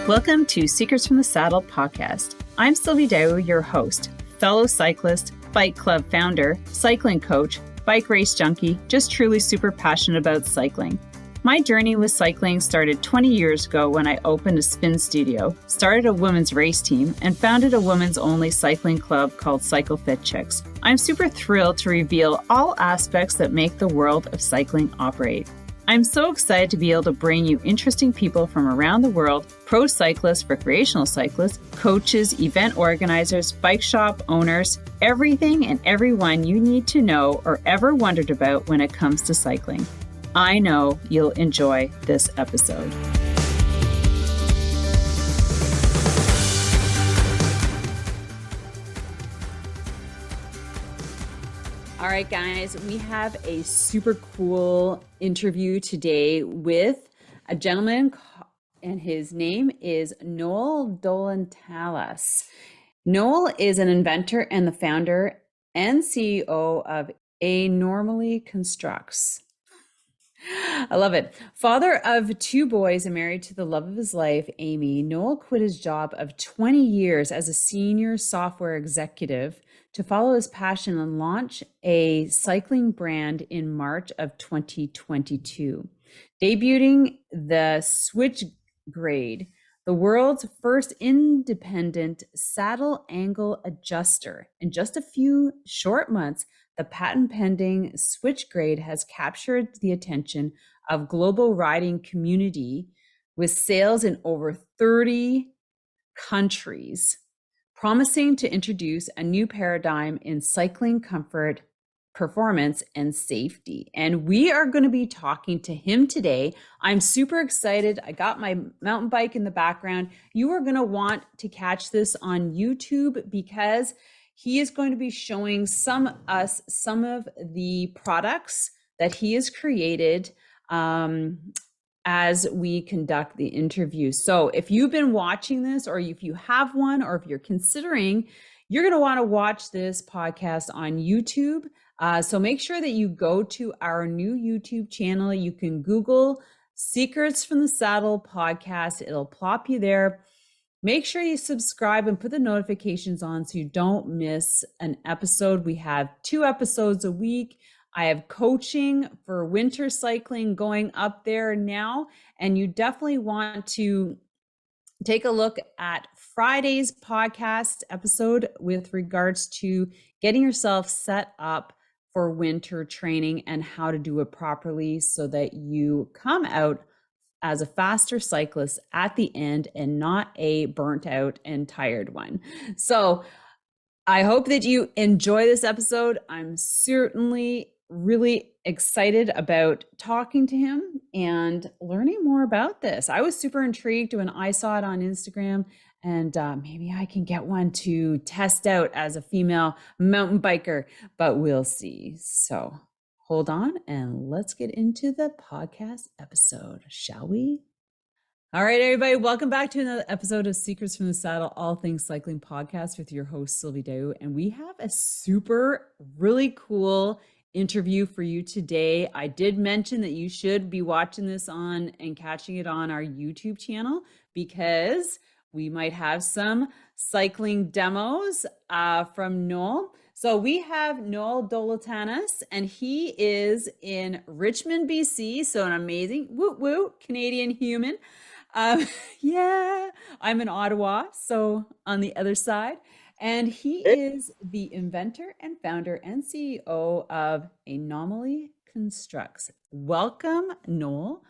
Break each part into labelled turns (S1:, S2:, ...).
S1: Welcome to Secrets from the Saddle podcast. I'm Sylvie Dow, your host, fellow cyclist, bike club founder, cycling coach, bike race junkie, just truly super passionate about cycling. My journey with cycling started 20 years ago when I opened a spin studio, started a women's race team, and founded a women's only cycling club called Cycle Fit Chicks. I'm super thrilled to reveal all aspects that make the world of cycling operate. I'm so excited to be able to bring you interesting people from around the world, pro cyclists, recreational cyclists, coaches, event organizers, bike shop owners, everything and everyone you need to know or ever wondered about when it comes to cycling. I know you'll enjoy this episode. All right, guys, we have a super cool interview today with a gentleman, and his name is Noel Dolotallas. Noel is an inventor and the founder and CEO of Aenomaly Constructs. I love it. Father of two boys and married to the love of his life, Amy, Noel quit his job of 20 years as a senior software executive to follow his passion and launch a cycling brand in March of 2022, debuting the SwitchGrade, the world's first independent saddle angle adjuster. In just a few short months, the patent-pending SwitchGrade has captured the attention of global riding community with sales in over 30 countries, promising to introduce a new paradigm in cycling comfort, performance, and safety. And we are going to be talking to him today. I'm super excited. I got my mountain bike in the background. You are going to want to catch this on YouTube because he is going to be showing some of the products that he has created as we conduct the interview. So if you've been watching this, or if you have one, or if you're considering, you're going to want to watch this podcast on YouTube. So make sure that you go to our new YouTube channel. You can Google Secrets from the Saddle podcast. It'll plop you there. Make sure you subscribe and put the notifications on so you don't miss an episode. We have 2 episodes a week. I have coaching for winter cycling going up there now, and you definitely want to take a look at Friday's podcast episode with regards to getting yourself set up for winter training and how to do it properly so that you come out as a faster cyclist at the end and not a burnt out and tired one. So I hope that you enjoy this episode. I'm certainly really excited about talking to him and learning more about this. I was super intrigued when I saw it on Instagram, and maybe I can get one to test out as a female mountain biker, but we'll see. So hold on and let's get into the podcast episode, shall we? All right, everybody, welcome back to another episode of Secrets from the Saddle, all things cycling podcast with your host, Sylvie Dow. And we have a really cool interview for you today. I did mention that you should be watching this on and catching it on our YouTube channel because we might have some cycling demos from Noel. So we have Noel Dolotallas, and he is in Richmond, BC. So an amazing, Canadian human. Yeah, I'm in Ottawa, so on the other side. And he is the inventor and founder and CEO of Aenomaly Constructs. Welcome, Noel,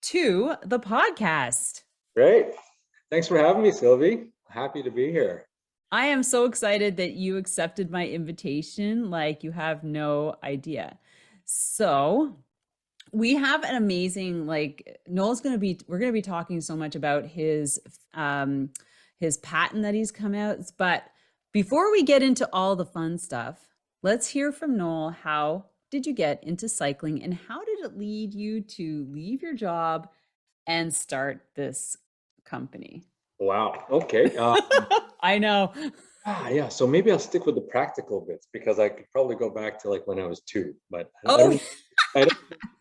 S1: to the podcast.
S2: Great. Thanks for having me, Sylvie. Happy to be here.
S1: I am so excited that you accepted my invitation. Like, you have no idea. So we have an amazing, we're going to be talking so much about his patent that he's come out. But before we get into all the fun stuff, let's hear from Noel. How did you get into cycling, and how did it lead you to leave your job and start this company?
S2: Wow. Okay.
S1: I know.
S2: Yeah. So maybe I'll stick with the practical bits because I could probably go back to when I was 2, but I don't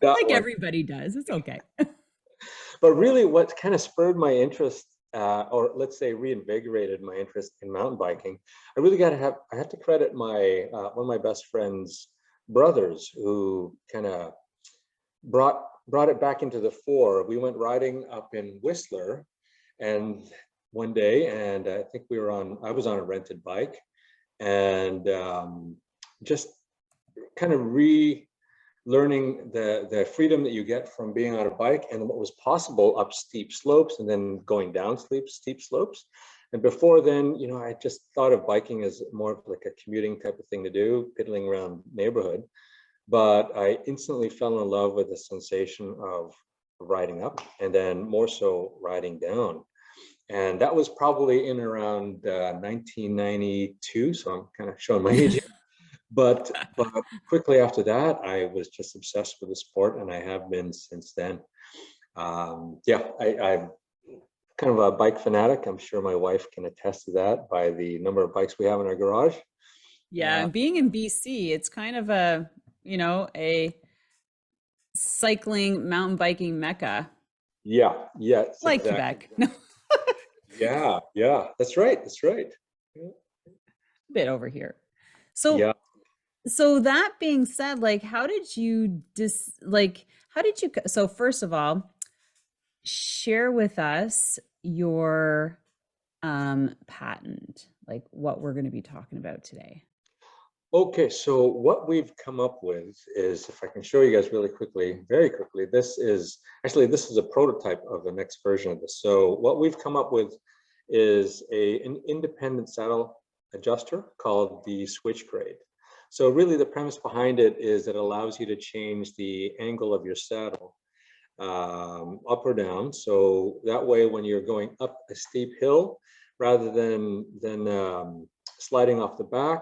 S1: like everybody does. It's okay.
S2: But really what kind of spurred my interest or let's say reinvigorated my interest in mountain biking, I have to credit my one of my best friend's brothers who kind of brought it back into the fore. We went riding up in Whistler, and one day, and I think I was on a rented bike, and just kind of learning the freedom that you get from being on a bike and what was possible up steep slopes and then going down steep slopes. And before then, I just thought of biking as more of like a commuting type of thing to do, piddling around neighborhood. But I instantly fell in love with the sensation of riding up and then more so riding down. And that was probably in around 1992. So I'm kind of showing my age here. But quickly after that, I was just obsessed with the sport, and I have been since then. Yeah, I'm kind of a bike fanatic. I'm sure my wife can attest to that by the number of bikes we have in our garage.
S1: Yeah, and being in BC, it's kind of a cycling, mountain biking mecca,
S2: Yeah, yes,
S1: like
S2: exactly.
S1: Quebec. No,
S2: Yeah, that's right. That's right.
S1: a bit over here. So
S2: Yeah.
S1: so that being said, like how did you so first of all, share with us your patent, like what we're going to be talking about today.
S2: Okay, so what we've come up with is, if I can show you guys really quickly, very quickly, this is a prototype of the next version of this. So what we've come up with is an independent saddle adjuster called the SwitchGrade. So really the premise behind it is it allows you to change the angle of your saddle up or down. So that way, when you're going up a steep hill, rather than sliding off the back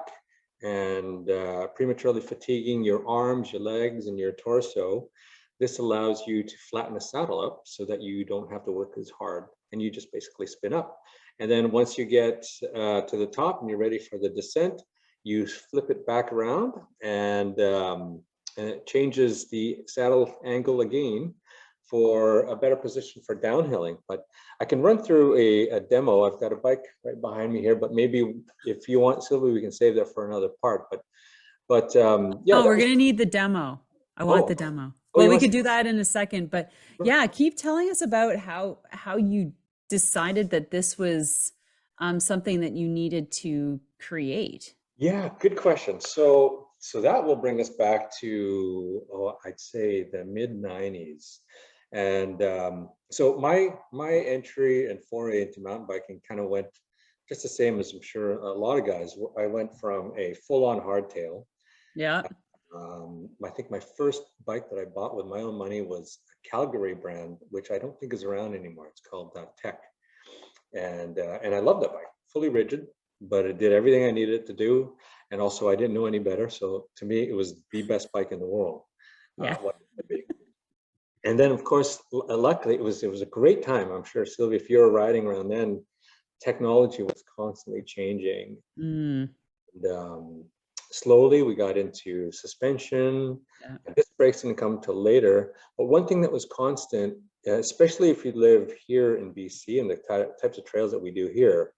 S2: and prematurely fatiguing your arms, your legs, and your torso, this allows you to flatten the saddle up so that you don't have to work as hard, and you just basically spin up. And then once you get to the top and you're ready for the descent, you flip it back around, and it changes the saddle angle again for a better position for downhilling. But I can run through a demo. I've got a bike right behind me here, but maybe if you want, Sylvie, we can save that for another part. But yeah.
S1: Oh, we're gonna need the demo. I want the
S2: Oh,
S1: demo.
S2: oh,
S1: Well,
S2: you
S1: we
S2: want to
S1: could
S2: see?
S1: do that in a second, but yeah, keep telling us about how you decided that this was something that you needed to create.
S2: Yeah, good question. So that will bring us back to, I'd say the mid 90s. And so my entry and foray into mountain biking kind of went just the same as I'm sure a lot of guys. I went from a full-on hardtail.
S1: Yeah.
S2: I think my first bike that I bought with my own money was a Calgary brand, which I don't think is around anymore. It's called Tech, and I love that bike. Fully rigid, but it did everything I needed it to do, and also I didn't know any better. So to me, it was the best bike in the world.
S1: Yeah.
S2: What it could be. And then, of course, luckily, it was a great time. I'm sure, Sylvia, if you were riding around then, technology was constantly changing.
S1: Mm,
S2: And slowly we got into suspension.
S1: yeah.
S2: Disc brakes didn't come till later. But one thing that was constant, especially if you live here in BC and the types of trails that we do here,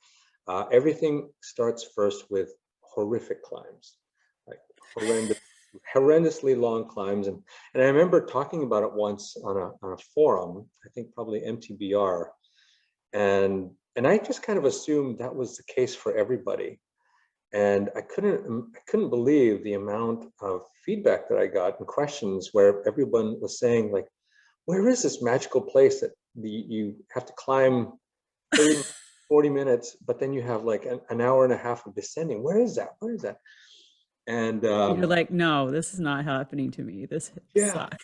S2: everything starts first with horrific climbs, like horrendously long climbs. And I remember talking about it once on a forum, I think probably MTBR, and I just kind of assumed that was the case for everybody. And I couldn't believe the amount of feedback that I got and questions where everyone was saying, like, where is this magical place that you have to climb 30, 40 minutes, but then you have like an hour and a half of descending? Where is that? Where is that? And
S1: You're like, no, this is not happening to me. This
S2: yeah,
S1: sucks.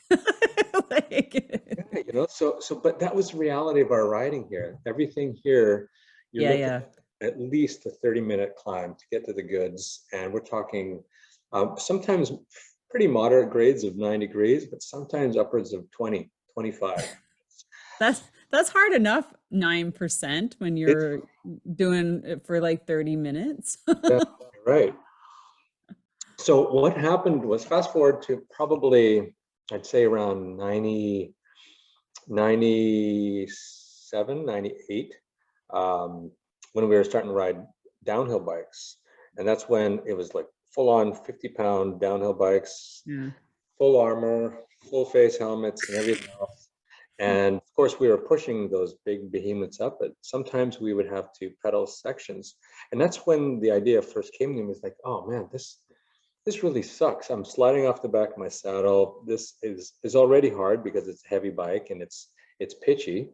S1: Like,
S2: yeah, but that was the reality of our riding here. Everything here, you're
S1: yeah,
S2: looking
S1: yeah.
S2: at least a 30-minute climb to get to the goods. And we're talking sometimes pretty moderate grades of 9 degrees, but sometimes upwards of 20, 25.
S1: That's hard enough, 9% when
S2: It's
S1: you're doing it for like 30 minutes.
S2: yeah, right. So what happened was, fast forward to probably, I'd say around 90, 97, 98. um, when we were starting to ride downhill bikes. And that's when it was like full on 50-pound downhill bikes,
S1: Yeah.
S2: full armor, full face helmets and everything else. And of course, we were pushing those big behemoths up, but sometimes we would have to pedal sections. And that's when the idea first came to me, was like, oh man, this really sucks. I'm sliding off the back of my saddle. This is already hard because it's a heavy bike and it's pitchy.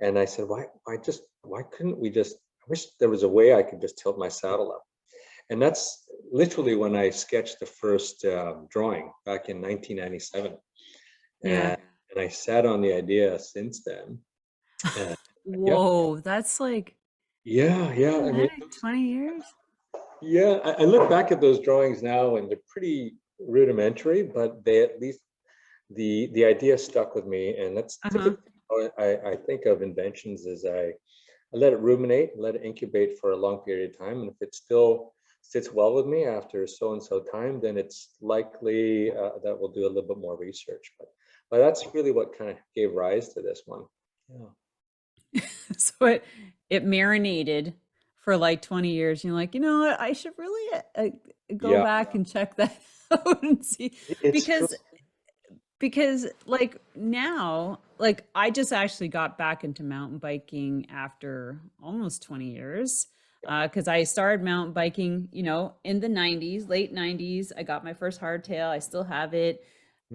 S2: And I said, why couldn't we just, I wish there was a way I could just tilt my saddle up. And that's literally when I sketched the first drawing back in 1997.
S1: Yeah.
S2: And I sat on the idea since then. And yeah,
S1: Whoa, that's like,
S2: yeah. I mean,
S1: 20 years?
S2: yeah, I look back at those drawings now and they're pretty rudimentary, but they at least the idea stuck with me. And that's
S1: Uh-huh.
S2: typically how I think of inventions, is I let it ruminate, let it incubate for a long period of time. And if it still sits well with me after so and so time, then it's likely that we'll do a little bit more research. But that's really what kind of gave rise to this one. Yeah.
S1: So it marinated for like 20 years. You're like, you know what? I should really go
S2: Yeah,
S1: back and check that out and see
S2: it's true.
S1: because like now, like I just actually got back into mountain biking after almost 20 years. Because I started mountain biking, in the 90s, late 90s. I got my first hardtail. I still have it.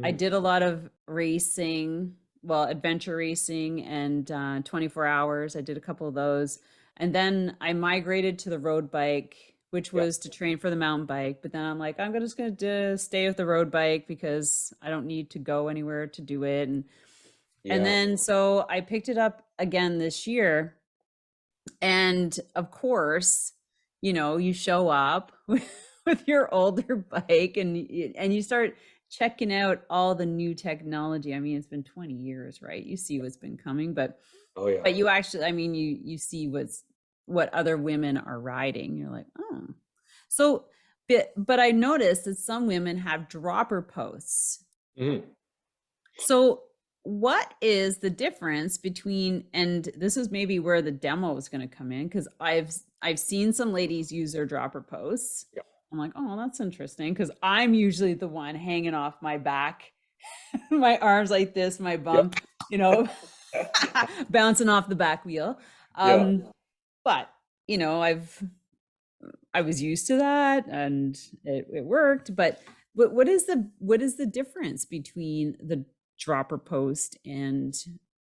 S1: I
S2: Mm,
S1: did a lot of racing, well, adventure racing and 24 hours. I did a couple of those. And then I migrated to the road bike, which
S2: yeah,
S1: was to train for the mountain bike. But then I'm like, just going to stay with the road bike because I don't need to go anywhere to do it. And
S2: yeah.
S1: then so I picked it up again this year. And of course, you show up with your older bike and you start checking out all the new technology. I mean, it's been 20 years, right? You see what's been coming, but
S2: Oh yeah.
S1: but you actually, I mean, you see what other women are riding. You're like, oh. So, but I noticed that some women have dropper posts.
S2: Mm,
S1: So, what is the difference between, and this is maybe where the demo is going to come in, because I've seen some ladies use their dropper posts.
S2: yeah.
S1: I'm like, oh, that's interesting, because I'm usually the one hanging off my back, my arms like this, my
S2: Yeah.
S1: bum, you know, bouncing off the back wheel.
S2: Yeah.
S1: But I was used to that and it worked. But what is the difference between the dropper post and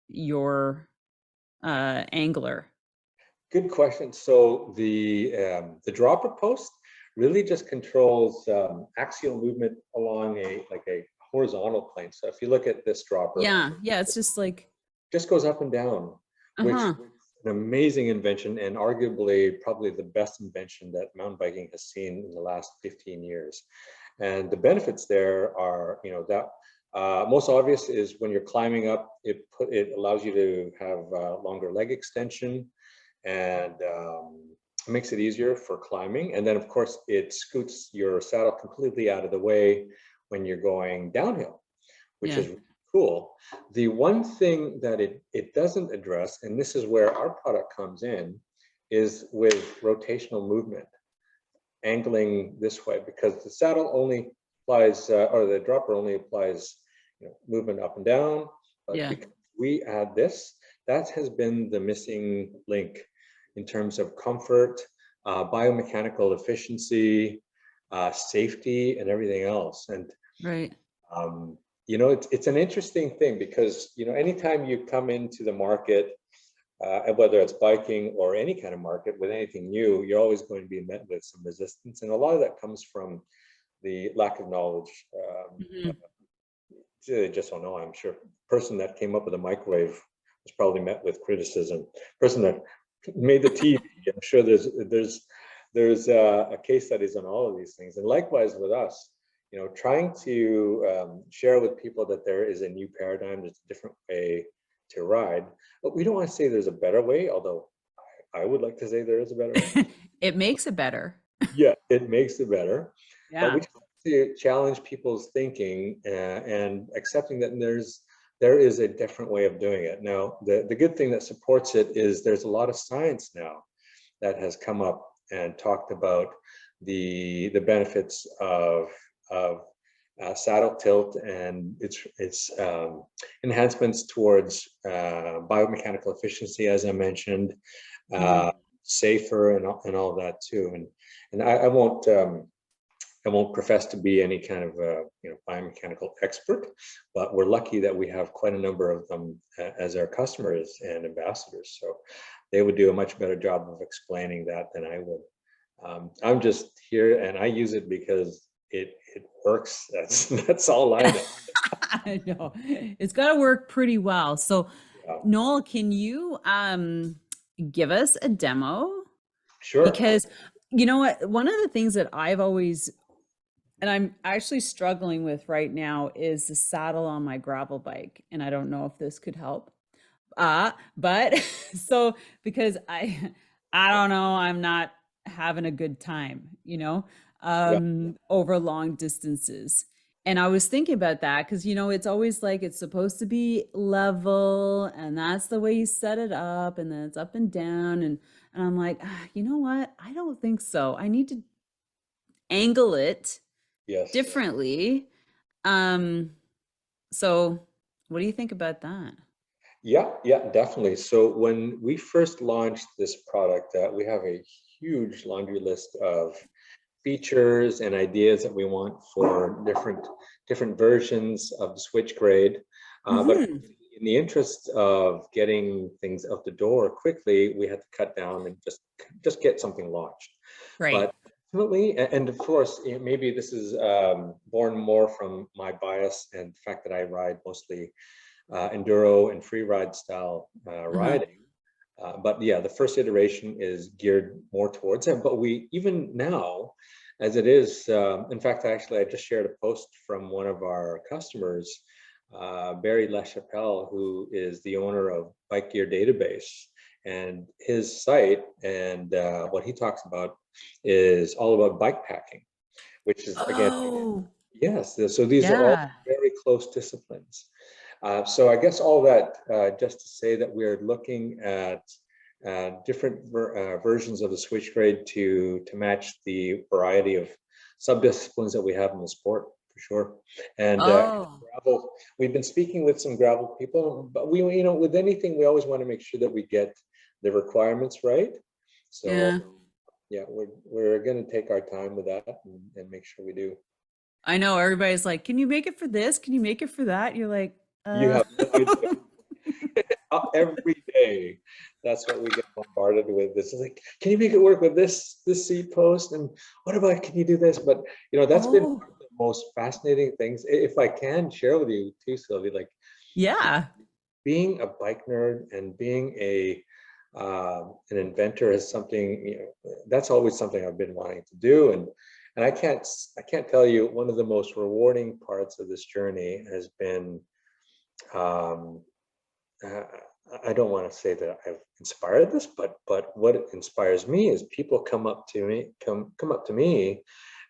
S1: your angler?
S2: Good question. So the dropper post really just controls axial movement along a horizontal plane. So if you look at this dropper,
S1: Yeah, it's just like,
S2: just goes up and down, which
S1: uh-huh.
S2: is an amazing invention and arguably probably the best invention that mountain biking has seen in the last 15 years. And the benefits there are, that most obvious is when you're climbing up, it allows you to have longer leg extension, and it makes it easier for climbing. And then of course it scoots your saddle completely out of the way when you're going downhill, which
S1: Yeah,
S2: is really cool. The one thing that it doesn't address, and this is where our product comes in, is with rotational movement, angling this way, because the saddle only applies, or the dropper only applies, movement up and down. But
S1: yeah,
S2: because we add this, that has been the missing link in terms of comfort, biomechanical efficiency, safety, and everything else. And
S1: right.
S2: um, it's an interesting thing because anytime you come into the market, and whether it's biking or any kind of market with anything new, you're always going to be met with some resistance, and a lot of that comes from the lack of knowledge.
S1: Mhm.
S2: They just don't know. I'm sure. Person that came up with a microwave was probably met with criticism. Person that made the TV, I'm sure there's a case studies on all of these things, and likewise with us. Trying to share with people that there is a new paradigm, there's a different way to ride. But we don't want to say there's a better way, although I would like to say there is a better way.
S1: It makes it better.
S2: Yeah, it makes it better. But we
S1: Yeah.
S2: just have to challenge people's thinking and accepting that there is a different way of doing it. Now, the good thing that supports it is there's a lot of science now that has come up and talked about the benefits of saddle tilt and its enhancements towards biomechanical efficiency, as I mentioned,
S1: Mhm.
S2: safer and all that too. And I won't profess to be any kind of biomechanical expert, but we're lucky that we have quite a number of them as our customers and ambassadors. So they would do a much better job of explaining that than I would. I'm just here and I use it because it works. That's all I know.
S1: I know. It's got to work pretty well. So,
S2: Yeah.
S1: Noel, can you give us a demo?
S2: Sure.
S1: Because you know what? One of the things that I've always, and I'm actually struggling with right now, is the saddle on my gravel bike. And I don't know if this could help. But so because I don't know, I'm not having a good time,
S2: Yeah.
S1: over long distances. And I was thinking about that because it's always like it's supposed to be level and that's the way you set it up and then it's up and down and I'm like, you know what? I don't think so. I need to angle it
S2: Yes.
S1: differently. Um, so what do you think about that?
S2: Yeah, yeah, definitely. So when we first launched this product, we have a huge laundry list of features and ideas that we want for different versions of the SwitchGrade. But
S1: Hmm.
S2: in the interest of getting things out the door quickly, we had to cut down and just get something launched.
S1: Right.
S2: But ultimately, and of course, maybe this is born more from my bias and the fact that I ride mostly enduro and free ride style
S1: Uh-huh.
S2: riding. But yeah, the first iteration is geared more towards it. But we even now, as it is, in fact, actually, I just shared a post from one of our customers, Barry LaChapelle, who is the owner of Bike Gear Database. And his site and what he talks about is all about bike packing, which is, again,
S1: Oh,
S2: yes, so these are all
S1: yeah.
S2: very close disciplines. So I guess all that just to say that we're looking at different versions of the SwitchGrade to match the variety of subdisciplines that we have in the sport, for sure. And
S1: Oh,
S2: gravel, we've been speaking with some gravel people, but with anything, we always want to make sure that we get the requirements right. So
S1: yeah.
S2: yeah, we're going to take our time with that and make sure we do.
S1: I know everybody's like, can you make it for this? Can you make it for that? You're like,
S2: You have no idea. Every day, that's what we get bombarded with. This is like, can you make it work with this seat post? And what about, can you do this? But that's been
S1: oh,
S2: one of the most fascinating things. If I can share with you too, Sylvie, like
S1: yeah.
S2: being a bike nerd and being an inventor is something, that's always something I've been wanting to do. And I can't tell you, one of the most rewarding parts of this journey has been um, uh, I don't want to say that I've inspired this, but what inspires me is people come up to me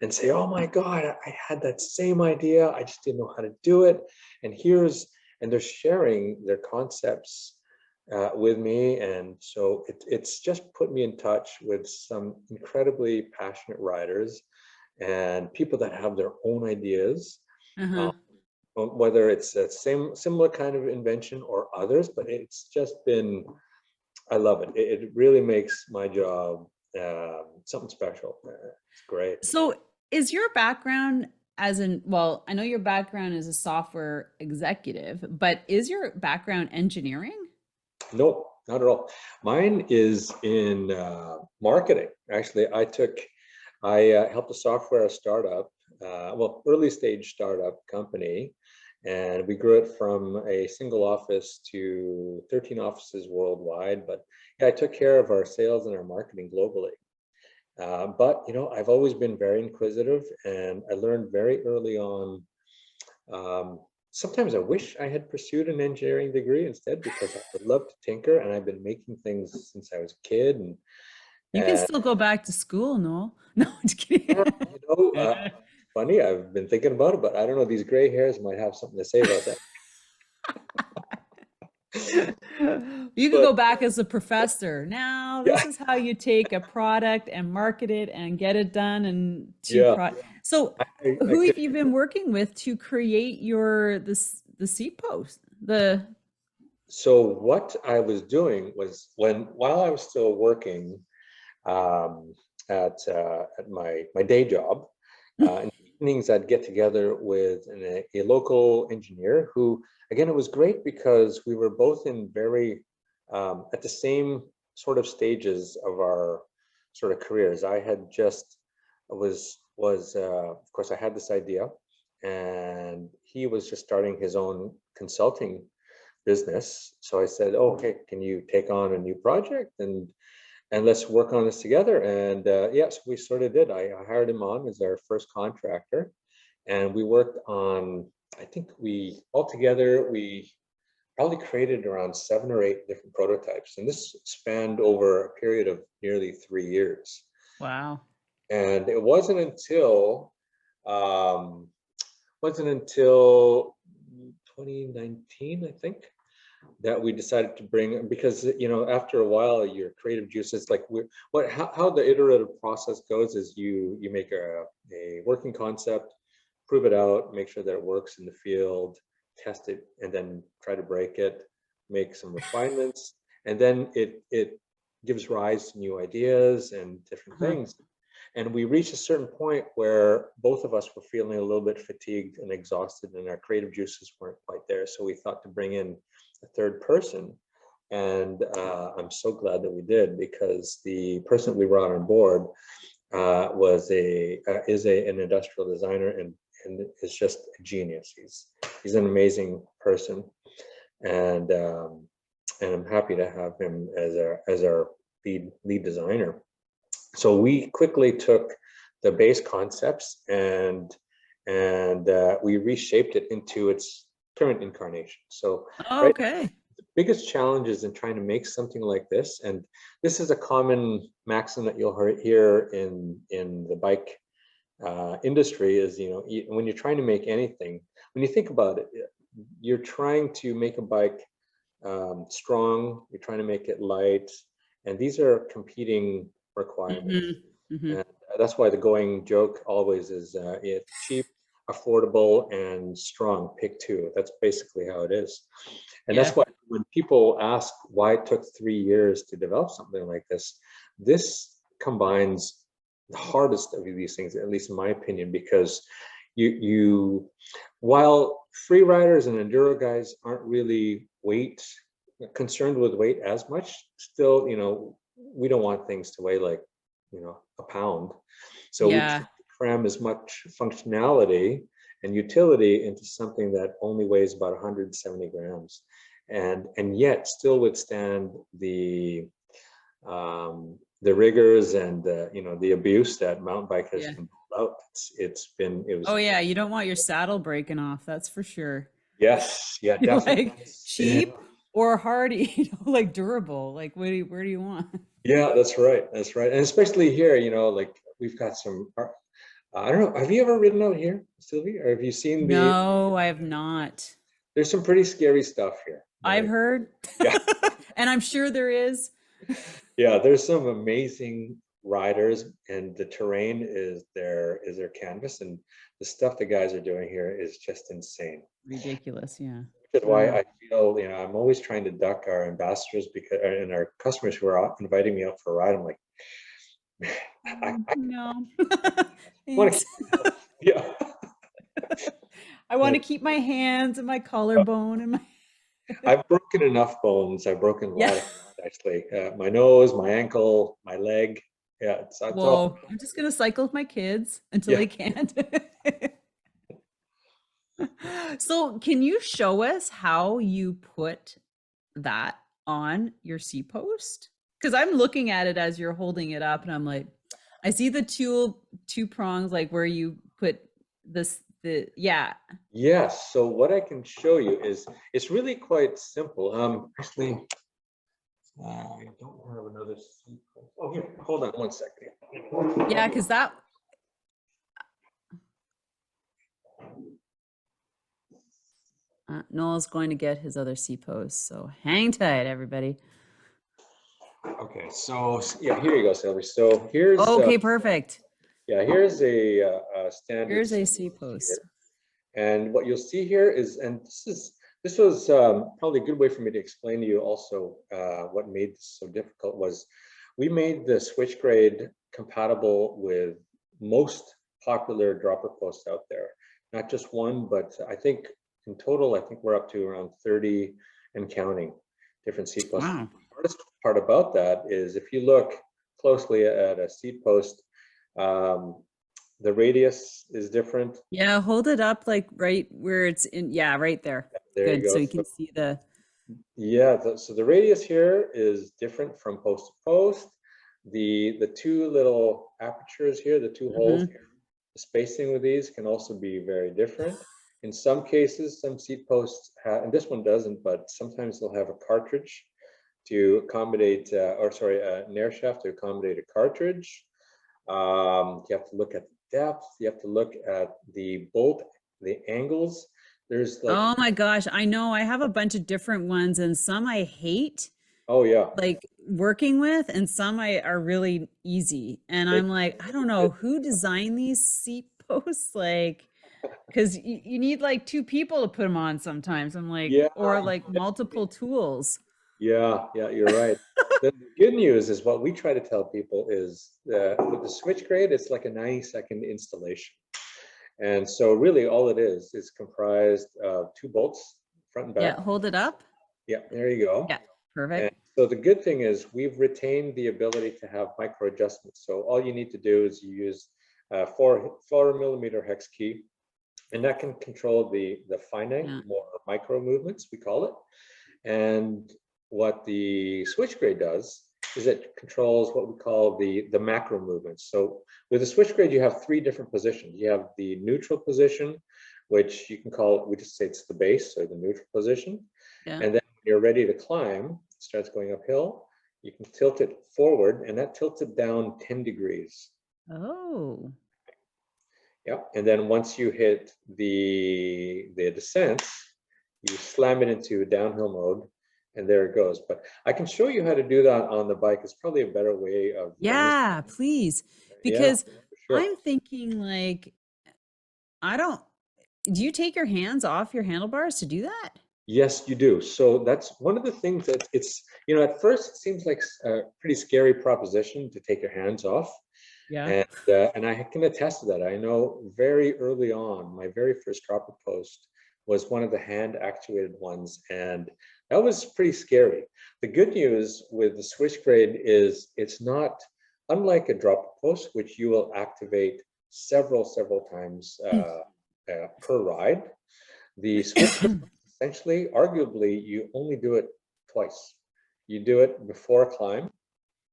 S2: and say, "Oh my God, I had that same idea. I just didn't know how to do it." And they're sharing their concepts with me, and so it's just put me in touch with some incredibly passionate riders and people that have their own ideas.
S1: Uh-huh.
S2: Whether it's a similar kind of invention or others, but it's just been, I love it. It really makes my job something special. It's great.
S1: So is your background well, I know your background is a software executive, but is your background engineering?
S2: No, not at all. Mine is in marketing. Actually, I helped a software startup, early stage startup company, and we grew it from a single office to 13 offices worldwide. But yeah, I took care of our sales and our marketing globally. But I've always been very inquisitive, and I learned very early on. Um, Sometimes I wish I had pursued an engineering degree instead because I would love to tinker, and I've been making things since I was a kid.
S1: You can
S2: And
S1: still go back to school, Noel. No, I'm just kidding.
S2: yeah, funny, I've been thinking about it, but I don't know. These gray hairs might have something to say about that.
S1: You could
S2: But
S1: go back as a professor. Now,
S2: yeah,
S1: this is how you take a product and market it and get it done and to
S2: yeah,
S1: pro. So,
S2: I
S1: who
S2: could.
S1: have you been working with to create your the seat post? The
S2: So what I was doing was while I was still working um, at my day job. In the evenings, I'd get together with a local engineer who, again, it was great because we were both in very at the same sort of stages of our sort of careers. I had just was of course I had this idea, and he was just starting his own consulting business. So I said, oh, okay, can you take on a new project and let's work on this together. And yes, we sort of did. I hired him on as our first contractor, and we worked on. I think we altogether we probably created around 7 or 8 different prototypes, and this spanned over a period of nearly 3 years.
S1: wow.
S2: And it um, wasn't until 2019, I think, that we decided to bring, because after a while your creative juices, like how the iterative process goes is you make a working concept, prove it out, make sure that it works in the field, test it, and then try to break it, make some refinements, and then it gives rise to new ideas and different
S1: Uh-huh.
S2: things. And we reached a certain point where both of us were feeling a little bit fatigued and exhausted, and our creative juices weren't quite there. So we thought to bring in a third person. And I'm so glad that we did, because the person we brought on board is an industrial designer, and is just a genius. He's an amazing person, and I'm happy to have him as our lead designer. So we quickly took the base concepts and we reshaped it into its current incarnation. So right now,
S1: Okay.
S2: the biggest challenges in trying to make something like this, and this is a common maxim that you'll hear in the bike industry, is when you're trying to make anything, when you think about it, you're trying to make a bike strong, you're trying to make it light, and these are competing requirements.
S1: Hmm.
S2: And that's why the going joke always is if cheap, affordable, and strong, pick two. That's basically how it is. And that's
S1: Yeah.
S2: why when people ask why it took 3 years to develop something like this combines the hardest of these things, at least in my opinion, because you while free riders and enduro guys aren't really concerned with weight as much, still, we don't want things to weigh like, a pound. So we try
S1: Yeah.
S2: to cram as much functionality and utility into something that only weighs about 170 grams, and yet still withstand the rigors and the abuse that mountain bikers
S1: Yeah.
S2: can pull out. It was
S1: Oh yeah, you don't want your saddle breaking off, that's for sure.
S2: yes, yeah, definitely.
S1: Like
S2: Yeah,
S1: cheap or hardy, like durable. Like where do you want?
S2: yeah, that's right. That's right. And especially here, like we've got some. I don't know. Have you ever ridden out here, Sylvie? Or have you seen
S1: No, I have not.
S2: There's some pretty scary stuff here.
S1: I've heard.
S2: Yeah,
S1: And I'm sure there is.
S2: yeah. There's some amazing riders, and the terrain is their canvas, and the stuff the guys are doing here is just insane.
S1: Ridiculous, yeah.
S2: Which is why
S1: Wow.
S2: I feel, I'm always trying to duck our ambassadors and our customers who are inviting me out for a ride. I'm like, I
S1: No.
S2: want to
S1: Thanks.
S2: keep myself. Yeah.
S1: I want to keep my hands and my collarbone and my
S2: I've broken enough bones. I've broken a
S1: yeah.
S2: lot of bones, actually. My nose, my ankle, my leg. Yeah, it's all.
S1: Whoa. I'm just gonna cycle with my kids until
S2: Yeah.
S1: they can't. So can you show us how you put that on your C post? Because I'm looking at it as you're holding it up and I'm like, I see the two prongs, like where you put the yeah.
S2: Yes. So what I can show you is it's really quite simple. Actually, I don't have another sequence. Oh, here, hold on one second.
S1: Yeah, because that Noel's going to get his other C post, so hang tight, everybody.
S2: Okay, so yeah, here you go, Sylvie. So here's
S1: Okay, perfect.
S2: yeah, here's a standard
S1: Here's a
S2: C
S1: C
S2: post
S1: post.
S2: here. And what you'll see here is, and this was probably a good way for me to explain to you also what made this so difficult was we made the SwitchGrade compatible with most popular dropper posts out there. Not just one, but I think in total, I think we're up to around 30 and counting different seed posts.
S1: Wow.
S2: The hardest part about that is if you look closely at a seed post, the radius is different.
S1: Yeah, hold it up like right where it's in. Yeah, right there.
S2: There you
S1: Good.
S2: go.
S1: So you
S2: So
S1: can see the.
S2: yeah, so the radius here is different from post to post. The two little apertures here, the two holes
S1: Mhm.
S2: here, the spacing with these can also be very different. In some cases, some seat posts have, and this one doesn't, but sometimes they'll have a cartridge to accommodate, or sorry, an air shaft to accommodate a cartridge. You have to look at the depth. You have to look at the bolt, the angles. There's like,
S1: Oh my gosh, I know. I have a bunch of different ones, and some I hate,
S2: oh yeah,
S1: like working with, and some I are really easy. And
S2: they,
S1: I'm like, I don't know who designed these seat posts, like, because you need like two people to put them on sometimes. I'm like,
S2: yeah,
S1: or like multiple tools.
S2: yeah, you're right. The good news is what we try to tell people is that with the SwitchGrade, it's like a 90-second installation. And so really all it is comprised of two bolts, front and
S1: Yeah,
S2: back.
S1: hold it up.
S2: Yeah, there you go.
S1: Yeah,
S2: And
S1: perfect.
S2: so the good thing is we've retained the ability to have micro adjustments. So all you need to do is you use a 4 millimeter hex key, and that can control the finite,
S1: Yeah.
S2: more micro movements, we call it. And what the SwitchGrade does is it controls what we call the macro movements. So with the SwitchGrade, you have three different positions. You have the neutral position, which you can call, we just say it's the base, so the neutral position.
S1: Yeah.
S2: And then when you're ready to climb, it starts going uphill, you can tilt it forward, and that tilts it down 10 degrees.
S1: Oh.
S2: Yep. And then once you hit the descent, you slam it into downhill mode, and there it goes. But I can show you how to do that on the bike. It's probably a better way of demonstrating.
S1: Yeah, please.
S2: Yeah,
S1: Because
S2: for sure.
S1: I'm thinking like, I don't, do you take your hands off your handlebars to do that?
S2: Yes, you do. So that's one of the things that it's, at first it seems like a pretty scary proposition to take your hands off.
S1: Yeah.
S2: And I can attest to that. I know very early on, my very first dropper post was one of the hand actuated ones, and that was pretty scary. The good news with the SwitchGrade is it's not unlike a dropper post, which you will activate several times per ride. The SwitchGrade essentially, arguably, you only do it twice. You do it before a climb,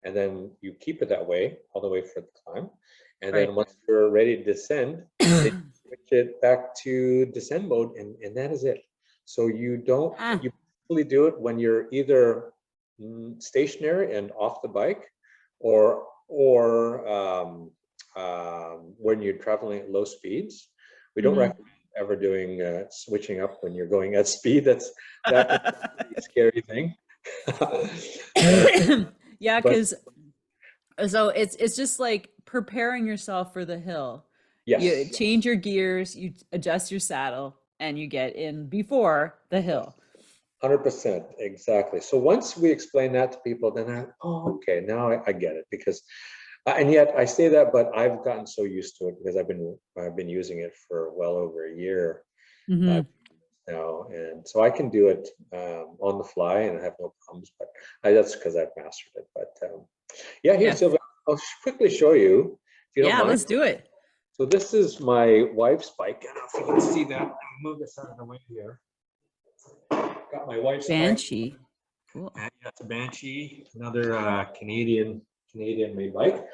S2: and then you keep it that way all the way for the climb. And then
S1: Right.
S2: once you're ready to descend, then you switch it back to descend mode, and that is it. So
S1: Ah.
S2: you really do it when you're either stationary and off the bike, or when you're traveling at low speeds. We don't
S1: Mhm.
S2: recommend ever doing switching up when you're going at speed. That can be a scary thing.
S1: Yeah,
S2: But
S1: because so it's just like preparing yourself for the hill. You
S2: yes,
S1: change your gears, you adjust your saddle, and you get in before the
S2: yes,
S1: hill.
S2: 100%, exactly. So once we explain that to people, then oh, okay, now I get it. Because, and yet I say that, but I've gotten so used to it because I've been using it for well over a year uh,
S1: Hmm.
S2: now, and so I can do it on the fly and I have no problems. But that's because I've mastered it. But yeah, here,
S1: Yeah.
S2: Sylvia, I'll quickly show you if you don't
S1: Yeah,
S2: mind.
S1: let's do it.
S2: So this is my wife's bike. I don't know if you can see that. Let me move this out of the way here. Got my wife's bike.
S1: Banshee. Cool.
S2: And yeah, it's a Banshee, another Canadian made bike.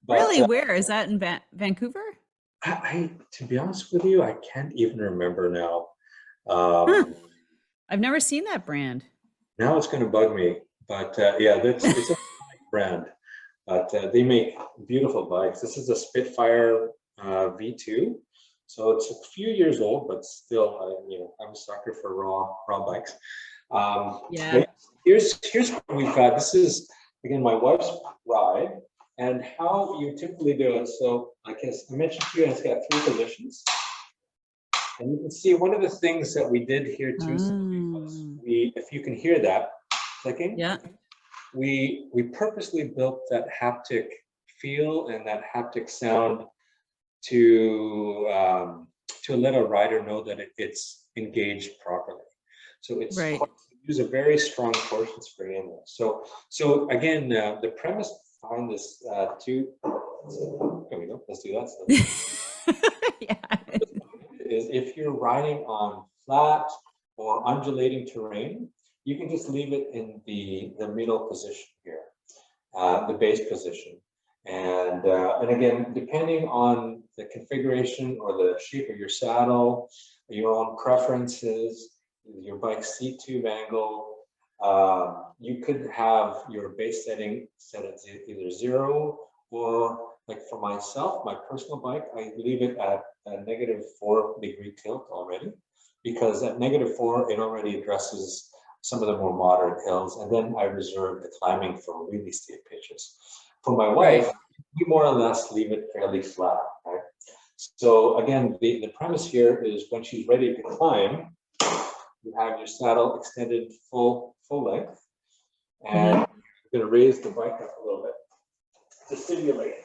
S2: But
S1: Really? Where is that in Vancouver?
S2: to be honest with you, I can't even remember now.
S1: Huh.
S2: Um,
S1: I've never seen that brand.
S2: Now it's going to bug me. But yeah, it's a brand. But they make beautiful bikes. This is a Spitfire V2. So it's a few years old, but still, I'm a sucker for raw bikes.
S1: Yeah.
S2: But here's what we've got. This is again my wife's ride, and how you typically do it. So I guess I mentioned to you, it's got 3 positions, and you can see one of the things that we did here too. Was if you can hear that clicking,
S1: Yeah.
S2: we purposely built that haptic feel and that haptic sound to let a rider know that it's engaged properly. So it's
S1: Right.
S2: use a very strong torsion spring in there. So again, the premise behind this too. There we go. Let's do that.
S1: Yeah.
S2: Is if you're riding on flat or undulating terrain, you can just leave it in the middle position here, the base position. And again, depending on the configuration or the shape of your saddle, your own preferences, your bike's seat tube angle, you could have your base setting set at either 0, or like for myself, my personal bike, I leave it at a -4-degree tilt already, because at -4, it already addresses some of the more moderate hills, and then I reserve the climbing for really steep pitches. For my wife, we more or less leave it fairly flat, right? So again, the premise here is when she's ready to climb, you have your saddle extended full length, and you're going to raise the bike up a little bit to simulate.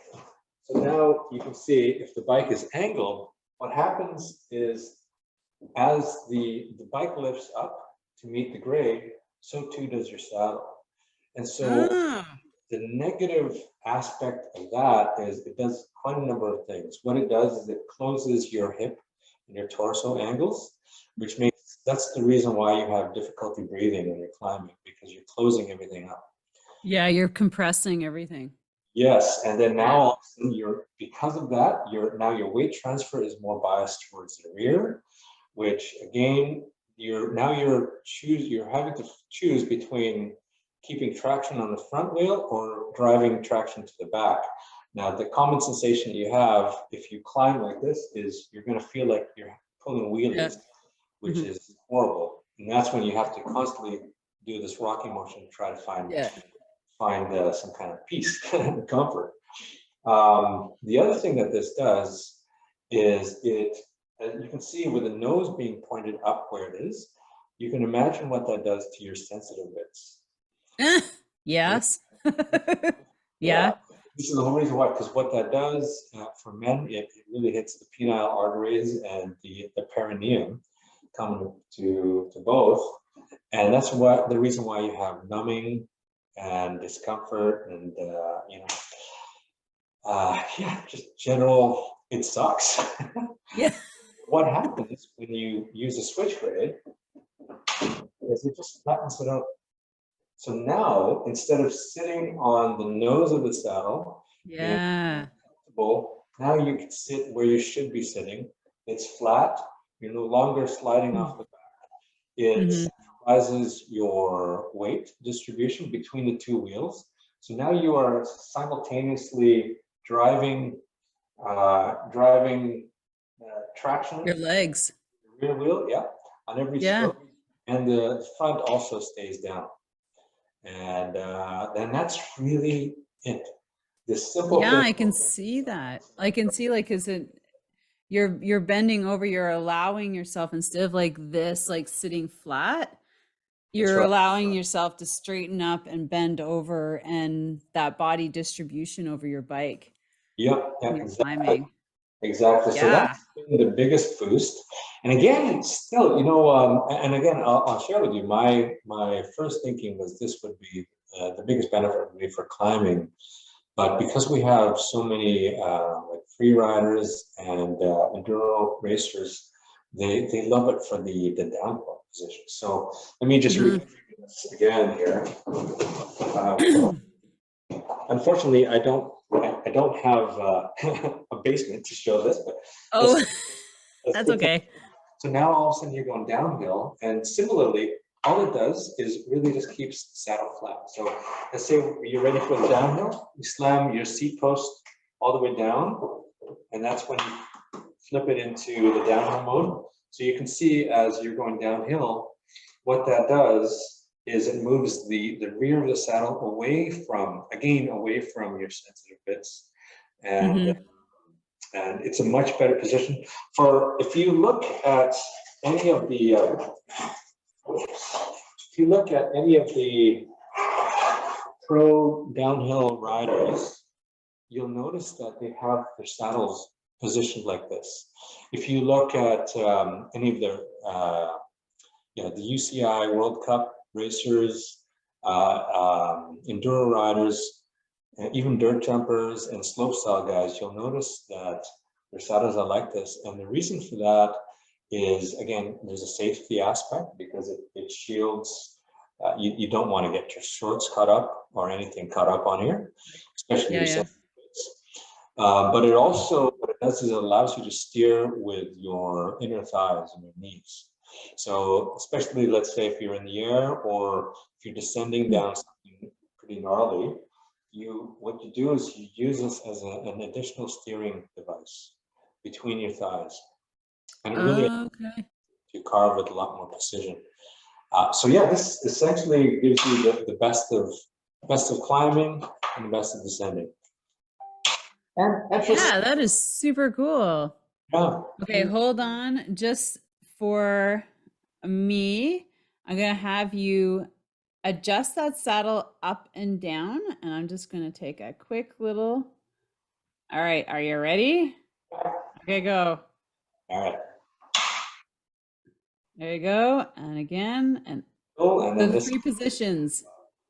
S2: So now you can see if the bike is angled, what happens is as the bike lifts up to meet the grade, so too does your saddle. And so the negative aspect of that is it does quite a number of things. What it does is it closes your hip and your torso angles, which makes, that's the reason why you have difficulty breathing when you're climbing, because you're closing everything up.
S1: Yeah, you're compressing everything.
S2: Yes, and then now because of that, now your weight transfer is more biased towards the rear, which again, you're having to choose between keeping traction on the front wheel or driving traction to the back. Now, the common sensation you have if you climb like this is you're going to feel like you're pulling wheelies, which is horrible. And that's when you have to constantly do this rocking motion to try to find some kind of peace and comfort. The other thing that this does is you can see with the nose being pointed up where it is, you can imagine what that does to your sensitive bits.
S1: Yes.
S2: Yeah. This is the whole reason why, because what that does for men, it really hits the penile arteries and the perineum, coming to both. And that's the reason why you have numbing and discomfort and just general, it sucks.
S1: Yeah.
S2: What happens when you use a SwitchGrade is it just flattens it out. So now, instead of sitting on the nose of the saddle, now you can sit where you should be sitting. It's flat. You're no longer sliding off the back. It centralizes your weight distribution between the 2 wheels. So now you are simultaneously driving traction.
S1: Your legs.
S2: Rear wheel, on every stroke, and the front also stays down. And then that's really it. This simple thing.
S1: I can see that. I can see, like, is it you're bending over, you're allowing yourself, instead of like this, like sitting flat, you're allowing yourself to straighten up and bend over, and that body distribution over your bike.
S2: Exactly. Exactly. So that's been the biggest boost. And again, still, and again, I'll share with you, my first thinking was this would be the biggest benefit would be for climbing. But because we have so many like free riders and enduro racers, they love it for the downhill position. So let me just read this again here. Unfortunately, I don't have a basement to show this, but
S1: that's okay.
S2: So now all of a sudden you're going downhill, and similarly, all it does is really just keeps the saddle flat. So let's say you're ready for the downhill, you slam your seat post all the way down, and that's when flip it into the downhill mode. So you can see as you're going downhill, what that does is it moves the rear of the saddle away from your sensitive bits. And and it's a much better position. For if you look at any of the pro downhill riders, you'll notice that they have their saddles positioned like this. If you look at any of their the UCI World Cup racers, enduro riders, even dirt jumpers and slopestyle guys, you'll notice that their saddles are like this. And the reason for that is, again, there's a safety aspect because it shields. You don't want to get your shorts cut up or anything cut up on here, especially your sensitive bits. But it also, what it does is it allows you to steer with your inner thighs and your knees. So especially, let's say if you're in the air or if you're descending down something pretty gnarly, what you do is you use this as an additional steering device between your thighs, and it really you carve with a lot more precision. So yeah, this essentially gives you the best of climbing and the best of descending. And
S1: Yeah, that is super cool.
S2: yeah.
S1: Okay, hold on. Just for me, I'm gonna have you adjust that saddle up and down, and I'm just gonna take a quick little. All right, are you ready? Okay, go.
S2: All right.
S1: There you go. And again, and
S2: And then
S1: the
S2: this.
S1: three positions.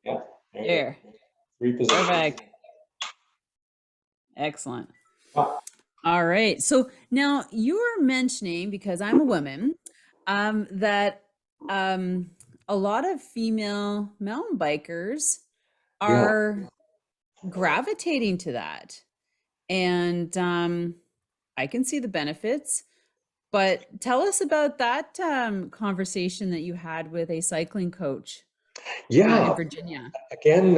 S2: Yeah.
S1: There.
S2: 3 positions.
S1: Perfect. Excellent.
S2: Ah.
S1: All right. So now you were mentioning, because I'm a woman, that a lot of female mountain bikers are gravitating to that. And I can see the benefits. But tell us about that conversation that you had with a cycling coach in Virginia.
S2: Again,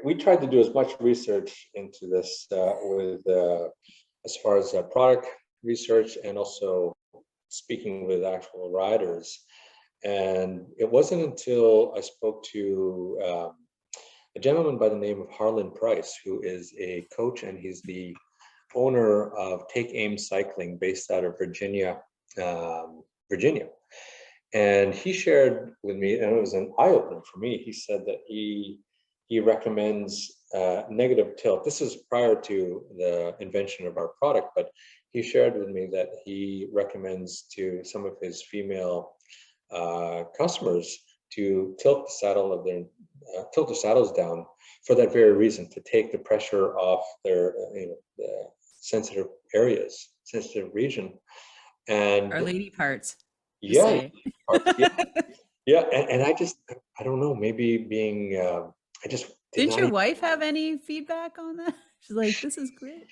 S2: we tried to do as much research into this with as far as product research and also speaking with actual riders. And it wasn't until I spoke to a gentleman by the name of Harlan Price, who is a coach, and he's the owner of Take Aim Cycling based out of Virginia. And he shared with me, and it was an eye-opener for me. He said that he recommends negative tilt. This is prior to the invention of our product, but he shared with me that he recommends to some of his female customers to tilt the saddles down for that very reason, to take the pressure off their the sensitive areas, sensitive region. And
S1: our lady parts.
S2: Yeah, and I don't know, maybe being I just
S1: didn't your wife have any feedback on that? She's like, this is great.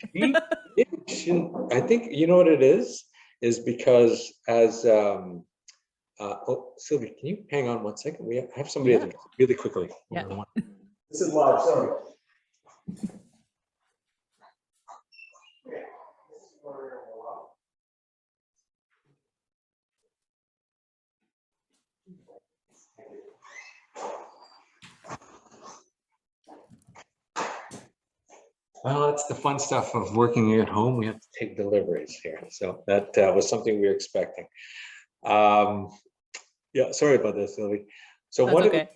S2: I think you know what it is because as Sylvia, can you hang on 1 second? We have somebody really quickly.
S1: Yeah.
S2: This is live, sorry. Well, that's the fun stuff of working at home. We have to take deliveries here. So that was something we were expecting. Yeah, sorry about this, Sylvie. So what I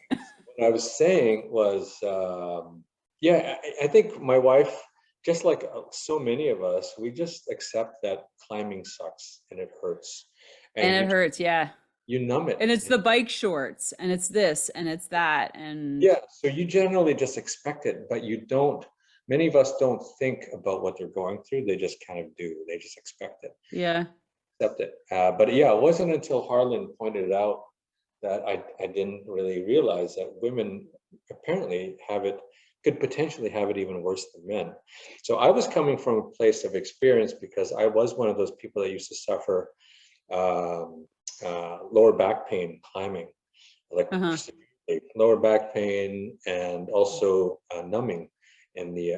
S2: was saying was, I think my wife, just like so many of us, we just accept that climbing sucks and it hurts.
S1: And it hurts, yeah.
S2: You numb it.
S1: And it's the bike shorts, and it's this, and it's that, and
S2: yeah. So you generally just expect it, but you don't. Many of us don't think about what they're going through. They just kind of do. They just expect it.
S1: Yeah.
S2: Accept it. But yeah, it wasn't until Harlan pointed it out that I didn't really realize that women apparently could potentially have it even worse than men. So I was coming from a place of experience because I was one of those people that used to suffer lower back pain climbing, like lower back pain, and also numbing in the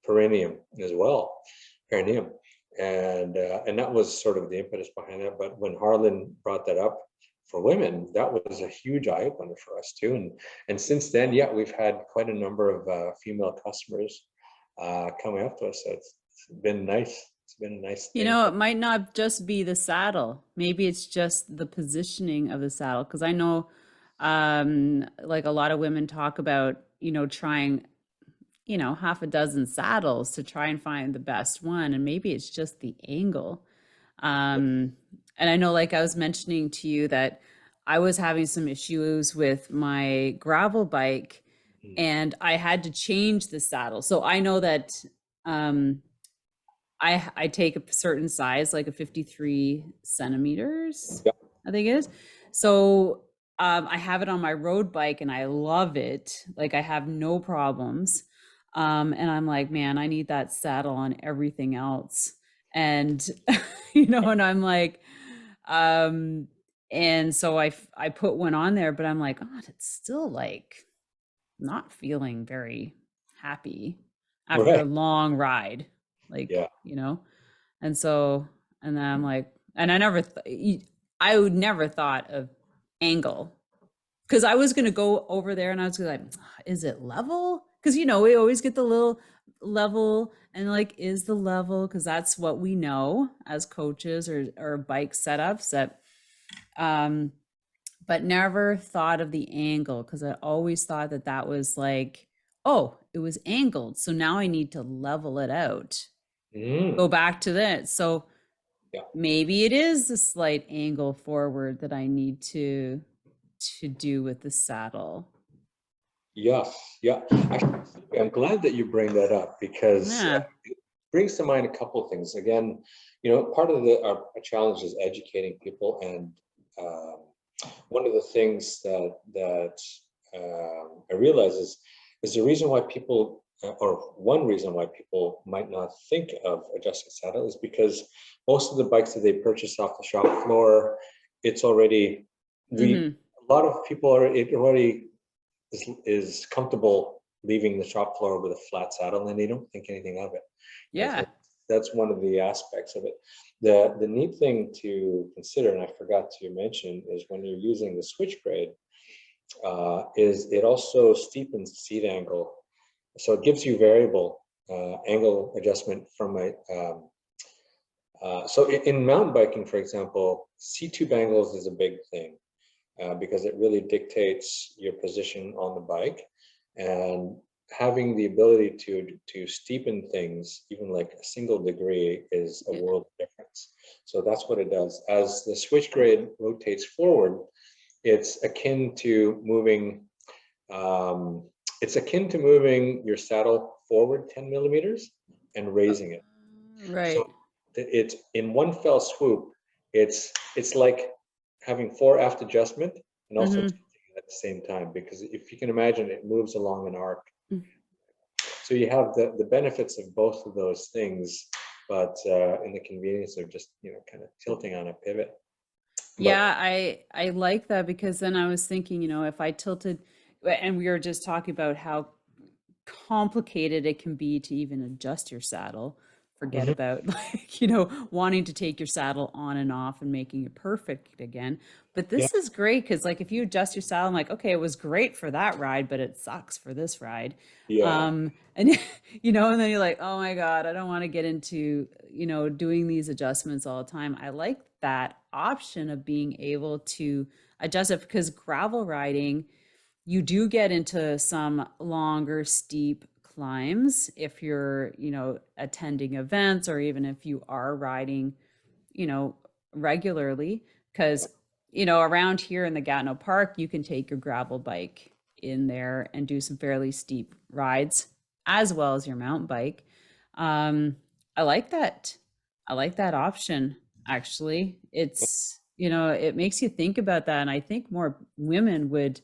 S2: perineum as well, perineum, and that was sort of the impetus behind that. But when Harlan brought that up for women, that was a huge eye opener for us too. And since then, yeah, we've had quite a number of female customers coming up to us. So it's been nice. It's been a nice
S1: You
S2: thing.
S1: know, it might not just be the saddle. Maybe it's just the positioning of the saddle. Because I know, like a lot of women talk about, trying, half a dozen saddles to try and find the best one. And maybe it's just the angle. And I know, like I was mentioning to you, that I was having some issues with my gravel bike
S2: Mm.
S1: and I had to change the saddle. So I know that, um, I take a certain size, like a 53 centimeters,
S2: Yeah.
S1: I think it is. So I have it on my road bike and I love it. Like I have no problems. And I'm like, man, I need that saddle on everything else. And and I'm like, um, and so I put one on there, but I'm like, oh, it's still like not feeling very happy after a
S2: Right.
S1: long ride, like,
S2: Yeah.
S1: and so, and then I'm like, and I would never thought of angle, because I was going to go over there and I was like, is it level? Because, we always get the little level and like, is the level? Because that's what we know as coaches or bike setups that, um, but never thought of the angle, because I always thought that that was like, oh, it was angled. So now I need to level it out, go
S2: Mm.
S1: back to that. So
S2: Yeah.
S1: maybe it is a slight angle forward that I need to do with the saddle.
S2: Yes. Yeah. Actually, I'm glad that you bring that up because
S1: Yeah.
S2: it brings to mind a couple of things. Again, part of our challenge is educating people, and one of the things that I realize is the reason why people, or one reason why people might not think of adjusting saddle is because most of the bikes that they purchase off the shop floor, it's already
S1: Hmm.
S2: a lot of people are it already is comfortable leaving the shop floor with a flat saddle, and they don't think anything of it. And I
S1: Yeah.
S2: think that's one of the aspects of it. The neat thing to consider, and I forgot to mention, is when you're using the SwitchGrade, is it also steepens the seat angle, so it gives you variable angle adjustment from a. So in mountain biking, for example, seat tube angles is a big thing because it really dictates your position on the bike, and having the ability to steepen things even like a single degree is a
S1: Yeah.
S2: world of difference. So that's what it does. As the switch grade rotates forward, it's akin to moving um, it's akin to moving your saddle forward 10 millimeters and raising it. So
S1: Right.
S2: it's in one fell swoop. It's like having fore aft adjustment and also
S1: Hmm.
S2: tilting at the same time, because if you can imagine, it moves along an arc. So you have the benefits of both of those things, but in the convenience of just kind of tilting on a pivot. But
S1: Yeah, I like that, because then I was thinking, if I tilted, and we were just talking about how complicated it can be to even adjust your saddle. Forget
S2: mhm,
S1: about like, wanting to take your saddle on and off and making it perfect again. But
S2: yeah,
S1: this is great, because like if you adjust your saddle, I'm like, okay, it was great for that ride, but it sucks for this ride.
S2: yeah,
S1: And and then you're like, oh my God, I don't want to get into, doing these adjustments all the time. I like that option of being able to adjust it, because gravel riding, you do get into some longer, steep climbs if you're, attending events, or even if you are riding, you know, regularly. Because, around here in the Gatineau Park, you can take your gravel bike in there and do some fairly steep rides, as well as your mountain bike. Um, I like that. I like that option, actually. It makes you think about that. And I think more women would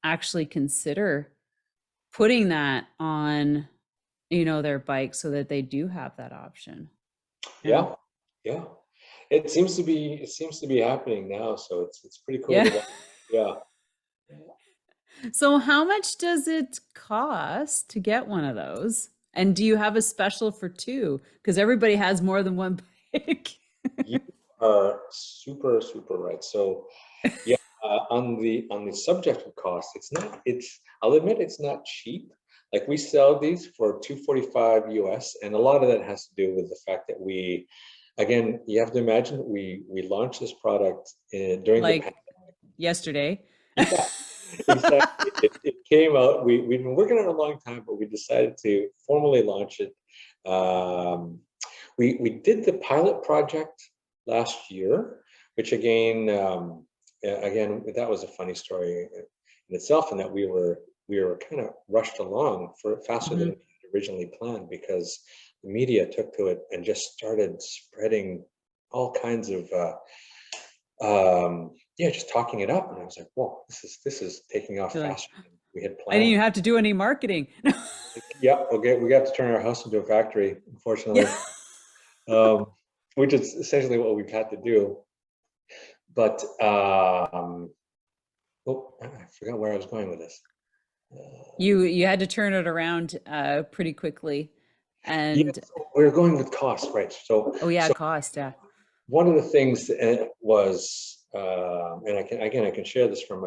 S1: actually consider putting that on, their bike, so that they do have that option. Yeah.
S2: yeah, yeah. It seems to be happening now, so it's pretty cool to
S1: Yeah.
S2: watch. Yeah.
S1: So how much does it cost to get one of those? And do you have a special for two? Because everybody has more than one bike.
S2: You are super, super right. So yeah, on the subject of cost, I'll admit it's not cheap. Like we sell these for 245 US, and a lot of that has to do with the fact that again, you have to imagine we launched this product during the pandemic.
S1: Like yesterday.
S2: Yeah, exactly. It came out. We've been working on it a long time, but we decided to formally launch it. Um, we did the pilot project last year, which again that was a funny story in itself, in that we were kind of rushed along for faster than we
S1: Mhm.
S2: had originally planned, because the media took to it and just started spreading all kinds of yeah, just talking it up, and I was like, whoa, this is taking off
S1: You're like,
S2: faster than we had
S1: I didn't
S2: planned.
S1: even have to do any marketing.
S2: Yeah, okay, we got to turn our house into a factory,
S1: Yeah.
S2: unfortunately, um, which is essentially what we've had to do. But oh, I forgot where I was going with this.
S1: You had to turn it around pretty quickly.
S2: Yeah,
S1: And
S2: so we're going with cost, right?
S1: oh yeah,
S2: So
S1: cost, yeah.
S2: one of the things was, and I can share this from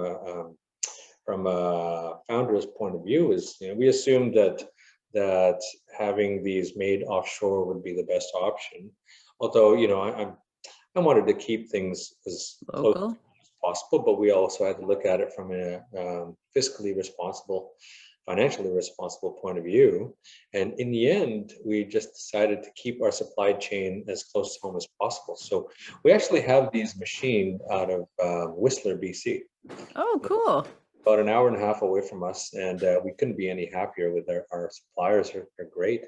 S2: a founder's point of view, is, we assumed that having these made offshore would be the best option. Although, I wanted to keep things as close
S1: Local.
S2: as possible, but we also had to look at it from a fiscally responsible, financially responsible point of view. And in the end, we just decided to keep our supply chain as close to home as possible. So we actually have these machined out of Whistler, BC,
S1: Oh, cool.
S2: about an hour and a half away from us, and we couldn't be any happier with our suppliers. Are great.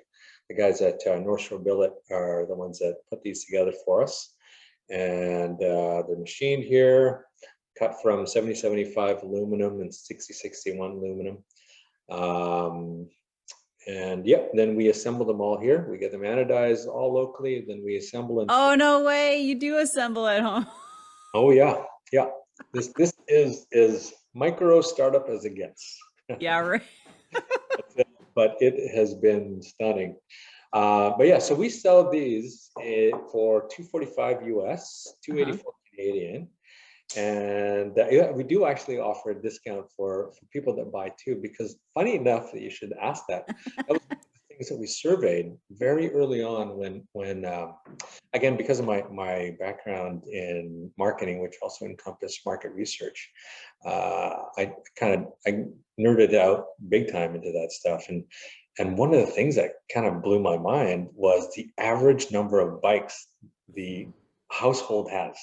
S2: The guys at North Shore Billet are the ones that put these together for us, and they're machined here, cut from 7075 aluminum and 6061 aluminum. And yep, then we assemble them all here. We get them anodized all locally, then we assemble and ship.
S1: Oh, no way. You do assemble at home.
S2: Oh yeah, yeah. This is as micro startup as it gets.
S1: Yeah, right.
S2: But it has been stunning. But yeah, so we sell these for 245 US,
S1: Uh-huh.
S2: 284 Canadian. And yeah, we do actually offer a discount for people that buy two, because funny enough that you should ask that. That was one of the things that we surveyed very early on, when again, because of my background in marketing, which also encompassed market research, I nerded out big time into that stuff. And one of the things that kind of blew my mind was the average number of bikes the household has.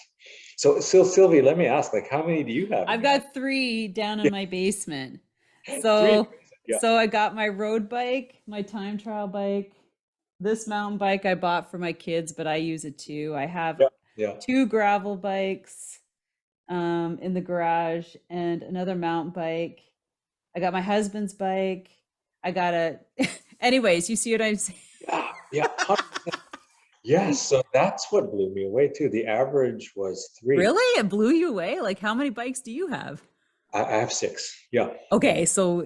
S2: So, Sylvie, let me ask, like, how many do you have in
S1: I've
S2: your house?
S1: got three down in
S2: Yeah,
S1: my basement.
S2: three.
S1: So,
S2: Yeah,
S1: I got my road bike, my time trial bike, this mountain bike I bought for my kids, but I use it too. I have
S2: yeah, yeah.
S1: two gravel bikes in the garage and another mountain bike. I got my husband's bike. I got a anyways, you see what I'm saying?
S2: Yeah, yeah, 100%. Yes, so that's what blew me away too. The average was three.
S1: Really? It blew you away? Like how many bikes do you have?
S2: I have six. Yeah, yeah.
S1: Okay, so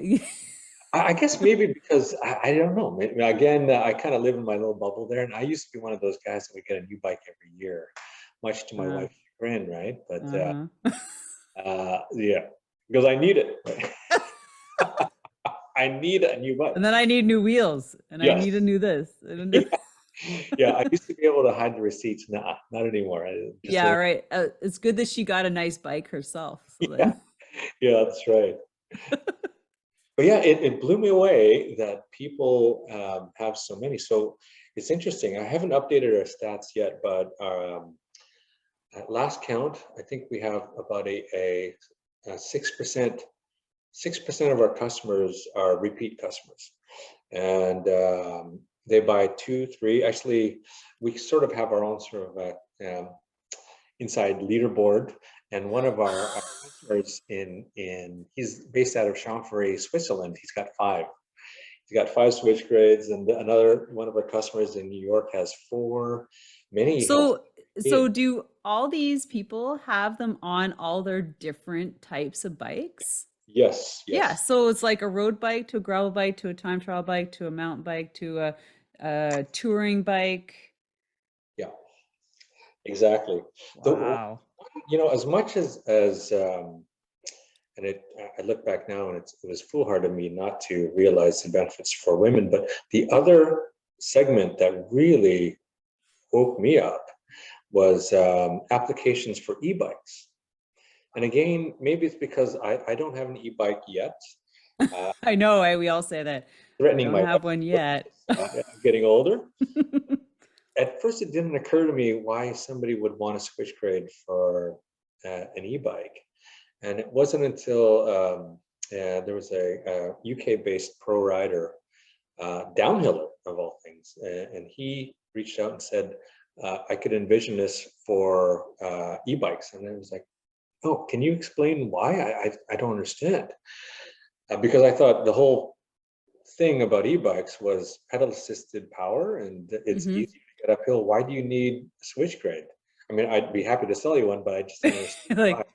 S2: I guess maybe because I don't know. Maybe, again, I kind of live in my little bubble there, and I used to be one of those guys that would get a new bike every year, much to my
S1: uh,
S2: wife's chagrin, right? But
S1: uh-huh.
S2: yeah, because I need it. Right? I need a new bike.
S1: And then I need new wheels and I
S2: Yes.
S1: need a new this.
S2: Yeah, I used to be able to hide the receipts. Nah, not anymore. Just
S1: Yeah,
S2: a,
S1: right. It's good that she got a nice bike herself. So
S2: yeah,
S1: then,
S2: yeah, that's right. But yeah, it blew me away that people have so many. So it's interesting. I haven't updated our stats yet, but at last count, I think we have about a 6% of our customers are repeat customers, and they buy two, three. Actually, we sort of have our own sort of inside leaderboard, and one of our customers in he's based out of Champfort, Switzerland. He's got five switch grades, and another one of our customers in New York has four. Many have
S1: so
S2: eight.
S1: do all these people have them on all their different types of bikes?
S2: Yes,
S1: Yeah,
S2: yes.
S1: so it's like a road bike to a gravel bike to a time trial bike to a mountain bike to a touring bike.
S2: Yeah, exactly. The
S1: Wow.
S2: as much as and I look back now and it was foolhardy of me not to realize the benefits for women. But the other segment that really woke me up was applications for e-bikes. And again, maybe it's because I don't have an e-bike yet. Uh,
S1: I know, we all say that. I
S2: threatening
S1: don't
S2: my
S1: have
S2: wife
S1: one
S2: with
S1: yet.
S2: this, I'm getting older. At first, it didn't occur to me why somebody would want to switch grade for an e-bike. And it wasn't until there was a UK-based pro rider, downhiller of all things, and he reached out and said, I could envision this for e-bikes. And I was like, oh, can you explain why? I don't understand. Because I thought the whole thing about e-bikes was pedal assisted power and it's
S1: Hmm.
S2: easy to get uphill. Why do you need a switch grade? I mean, I'd be happy to sell you one, but I just don't understand why.
S1: Like,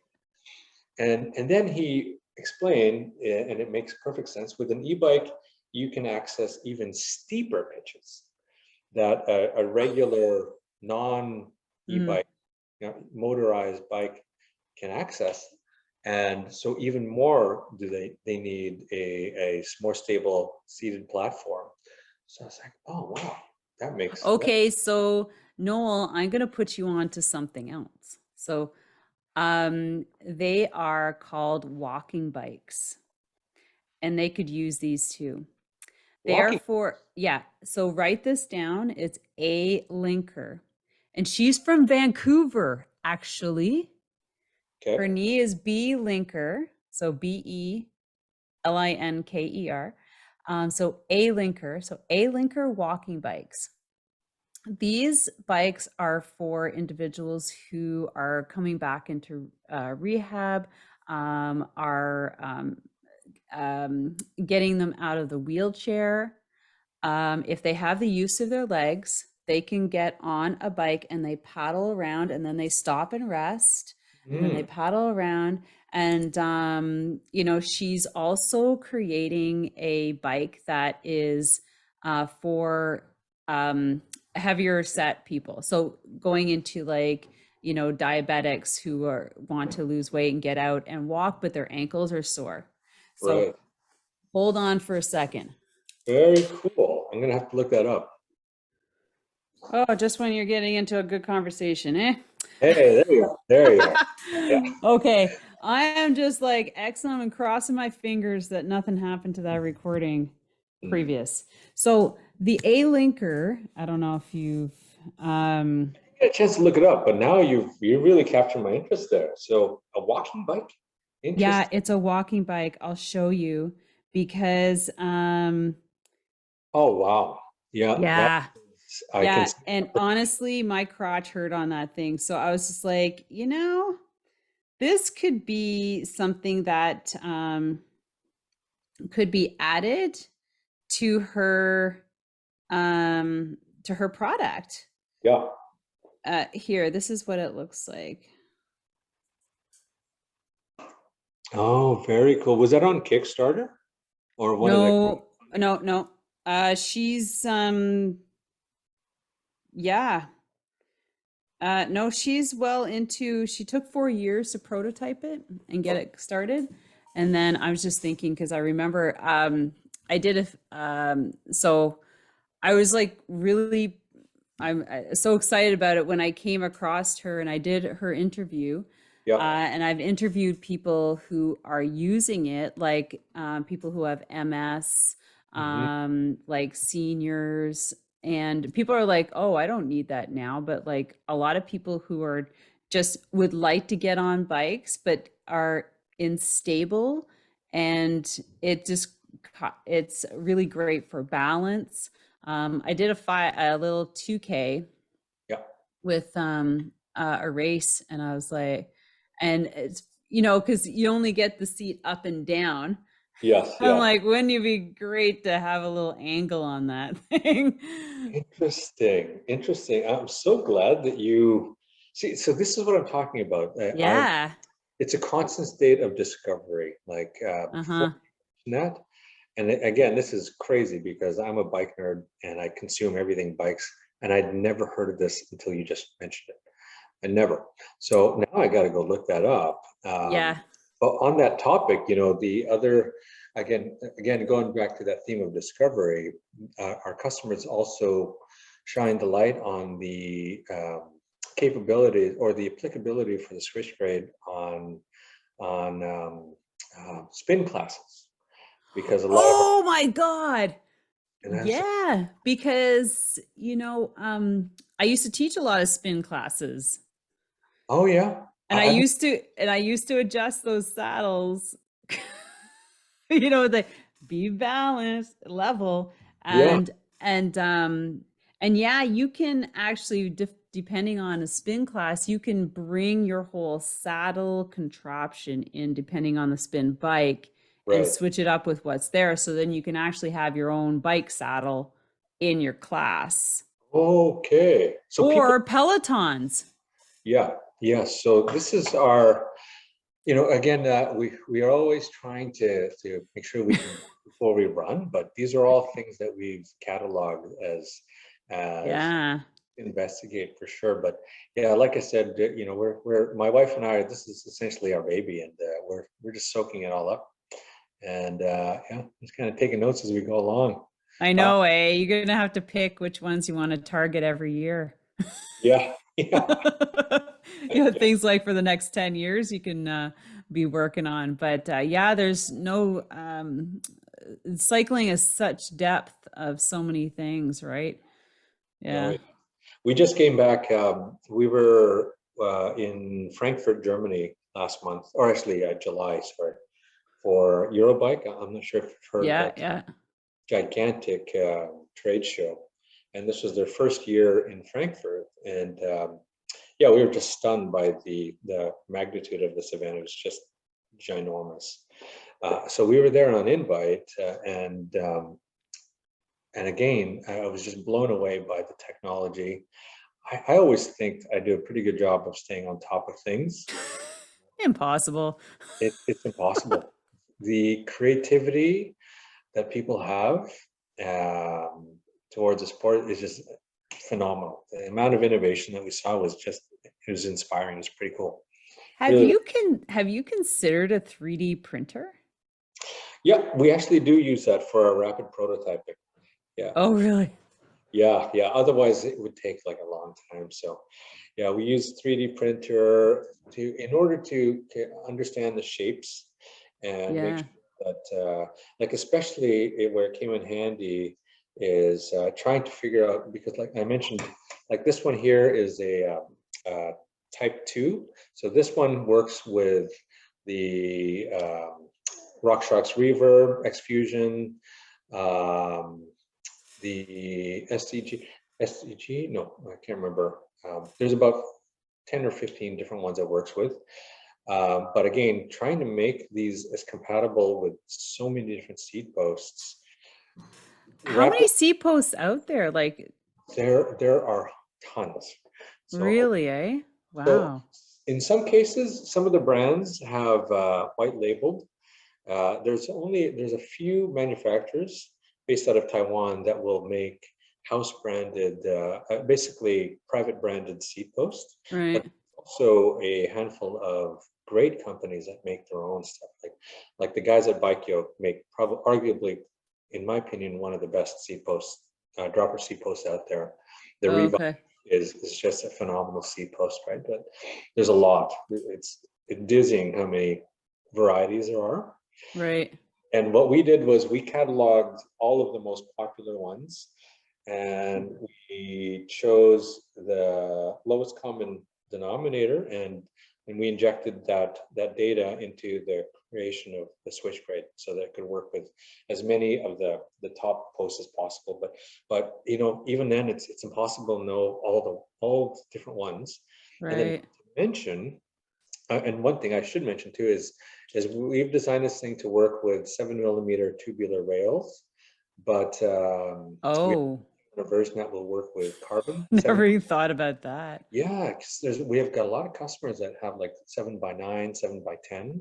S2: And then he explained, and it makes perfect sense. With an e-bike, you can access even steeper pitches that a regular
S1: mm.
S2: non-e-bike, motorized bike can access. And so even more do they need a more stable seated platform. So I was like, oh wow, that.
S1: Okay, so Noel, I'm gonna put you on to something else. So they are called walking bikes, and they could use these too. They are
S2: Walking.
S1: for, yeah, so write this down. It's a linker. And she's from Vancouver, actually. Her
S2: Okay.
S1: knee is B linker. So Belinker. So a linker. So a linker walking bikes. These bikes are for individuals who are coming back into rehab, are getting them out of the wheelchair. If they have the use of their legs, they can get on a bike and they paddle around and then they stop and rest and then they
S2: Mm,
S1: paddle around. And, she's also creating a bike that is for heavier set people. So going into like, diabetics who want to lose weight and get out and walk, but their ankles are sore. So
S2: right.
S1: hold on for a second.
S2: Very cool. I'm gonna have to look that up.
S1: Oh, just when you're getting into a good conversation, eh?
S2: Hey, there you are. There you are. Yeah.
S1: Okay, I am just like Xing and crossing my fingers that nothing happened to that recording
S2: Mm.
S1: previous. So the A linker, I don't know if you've
S2: Get a chance to look it up, but now you really captured my interest there. So a walking bike,
S1: yeah,
S2: interesting.
S1: it's a walking bike. I'll show you because
S2: Oh wow, yeah, that
S1: yeah.
S2: I can
S1: Yeah,
S2: see.
S1: and honestly, my crotch hurt on that thing. So I was just like, this could be something that could be added to her product.
S2: Yeah.
S1: Here, this is what it looks like.
S2: Oh, very cool. Was that on Kickstarter or one of the
S1: No,
S2: crowdfunding?
S1: no, no. She's yeah. No, she's well into, she took 4 years to prototype it and get it started. And then I was just thinking, because I remember I did so I was like really, I'm so excited about it when I came across her and I did her interview.
S2: Yeah.
S1: And I've interviewed people who are using it, like people who have MS,
S2: Hmm.
S1: like seniors, and people are like, "Oh, I don't need that now." But like a lot of people who are just would like to get on bikes, but are unstable, and it's really great for balance. I did a little 2K
S2: Yeah.
S1: with a race, and I was like, and it's because you only get the seat up and down.
S2: Yes.
S1: I'm
S2: Yeah.
S1: like, wouldn't it be great to have a little angle on that thing?
S2: Interesting. Interesting. I'm so glad that you see. So this is what I'm talking about.
S1: Yeah.
S2: it's a constant state of discovery, like before
S1: Uh-huh.
S2: that. And again, this is crazy because I'm a bike nerd and I consume everything bikes, and I'd never heard of this until you just mentioned it. I never. So now I got to go look that up.
S1: Yeah.
S2: But on that topic, the other, again, going back to that theme of discovery, our customers also shine the light on the capabilities or the applicability for the SwitchGrade on spin classes, because a lot of our,
S1: Oh my God.
S2: and that's,
S1: Yeah, because I used to teach a lot of spin classes.
S2: oh yeah,
S1: And I used to adjust those saddles, the be balanced, level,
S2: yeah,
S1: and and um and yeah, you can actually depending on a spin class, you can bring your whole saddle contraption in depending on the spin bike and
S2: right.
S1: switch it up with what's there. So then you can actually have your own bike saddle in your class
S2: Okay. So people,
S1: or Pelotons.
S2: yeah, yeah. So this is our, again, we are always trying to make sure we can before we run, but these are all things that we've cataloged as
S1: Yeah.
S2: investigate for sure. But yeah, like I said, we're my wife and I. This is essentially our baby, and we're just soaking it all up, and yeah, just kind of taking notes as we go along.
S1: I
S2: Uh,
S1: know, eh? You're gonna have to pick which ones you want to target every year.
S2: yeah, yeah,
S1: Things like for the next 10 years you can be working on. But yeah, there's no cycling is such depth of so many things, right?
S2: no,
S1: Yeah.
S2: we just came back. We were in Frankfurt, Germany last month, or actually July, sorry, for Eurobike. I'm not sure if you've heard of
S1: Yeah,
S2: that
S1: yeah.
S2: gigantic trade show. And this was their first year in Frankfurt. And yeah, we were just stunned by the magnitude of this event. It was just ginormous. So we were there on invite, and again, I was just blown away by the technology. I always think I do a pretty good job of staying on top of things.
S1: Impossible.
S2: It's impossible. The creativity that people have um, towards the sport is just phenomenal. The amount of innovation that we saw was just, it was inspiring. It's pretty cool. Really,
S1: Have you considered a 3D printer?
S2: yeah, we actually do use that for our rapid prototyping. Yeah,
S1: Oh, really?
S2: yeah, yeah. Otherwise, it would take like a long time. So, yeah, we use 3D printer in order to understand the shapes and make
S1: Yeah.
S2: sure that, like, especially where it came in handy is trying to figure out, because like I mentioned, like this one here is a type 2. So this one works with the RockShox Reverb, Xfusion, um, the SDG, no, I can't remember. There's about 10 or 15 different ones it works with. But again, trying to make these as compatible with so many different seat posts.
S1: How many
S2: Rapid,
S1: seat posts out there? Like,
S2: there are tons. So
S1: really, eh?
S2: so
S1: Wow.
S2: in some cases, some of the brands have white labeled. There's a few manufacturers based out of Taiwan that will make house branded, basically private branded seat posts, but
S1: Right.
S2: also a handful of great companies that make their own stuff. Like the guys at Bike Yoke make probably arguably, in my opinion, one of the best seat posts, dropper seat posts out there. The Revive
S1: Okay.
S2: is just a phenomenal seat post, right? But there's a lot. It's dizzying how many varieties there are.
S1: Right.
S2: And what we did was we cataloged all of the most popular ones, and we chose the lowest common denominator, and we injected that data into the creation of the SwitchGrade so that it could work with as many of the top posts as possible. But even then it's impossible to know all the different ones. And then
S1: Right.
S2: to mention, and one thing I should mention too is we've designed this thing to work with 7mm tubular rails, but we have
S1: Oh.
S2: a version that will work with carbon.
S1: Never even thought about that.
S2: Yeah, because we have got a lot of customers that have like 7x9, 7x10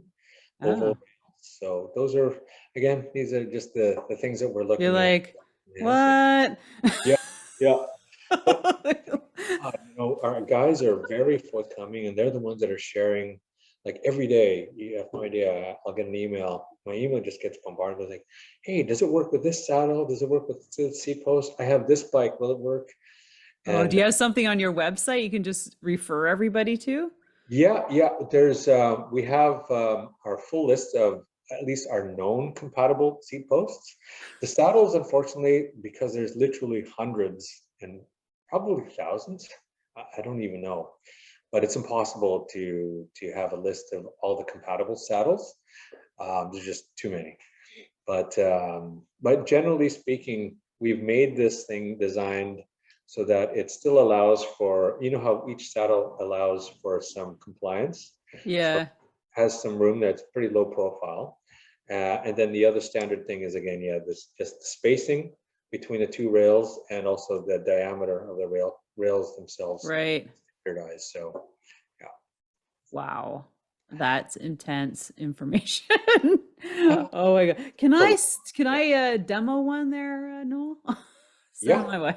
S2: oval.
S1: Oh,
S2: So those are, again, these are just the things that we're
S1: you're
S2: looking at
S1: like,
S2: enhancing.
S1: what?
S2: Yeah, yeah. But our guys are very forthcoming, and they're the ones that are sharing. Like every day, you have no idea. I'll get an email. My email just gets bombarded with like, "Hey, does it work with this saddle? Does it work with the seat post? I have this bike. Will it work?"
S1: Oh, do
S2: And
S1: you have something on your website you can just refer everybody to?
S2: yeah, yeah. There's we have our full list of at least our known compatible seat posts. The saddles, unfortunately, because there's literally hundreds and probably thousands. I don't even know, but it's impossible to have a list of all the compatible saddles. There's just too many. But generally speaking, we've made this thing designed so that it still allows for, you know how each saddle allows for some compliance. So it
S1: Yeah,
S2: has some room that's pretty low profile. And then the other standard thing is, again, yeah, this just the spacing between the two rails and also the diameter of the rails themselves
S1: right.
S2: standardized. So yeah.
S1: Wow. That's intense information.
S2: Uh,
S1: Oh my God.
S2: so
S1: Can
S2: yeah,
S1: I demo one there, Noel? Send it
S2: yeah,
S1: my way.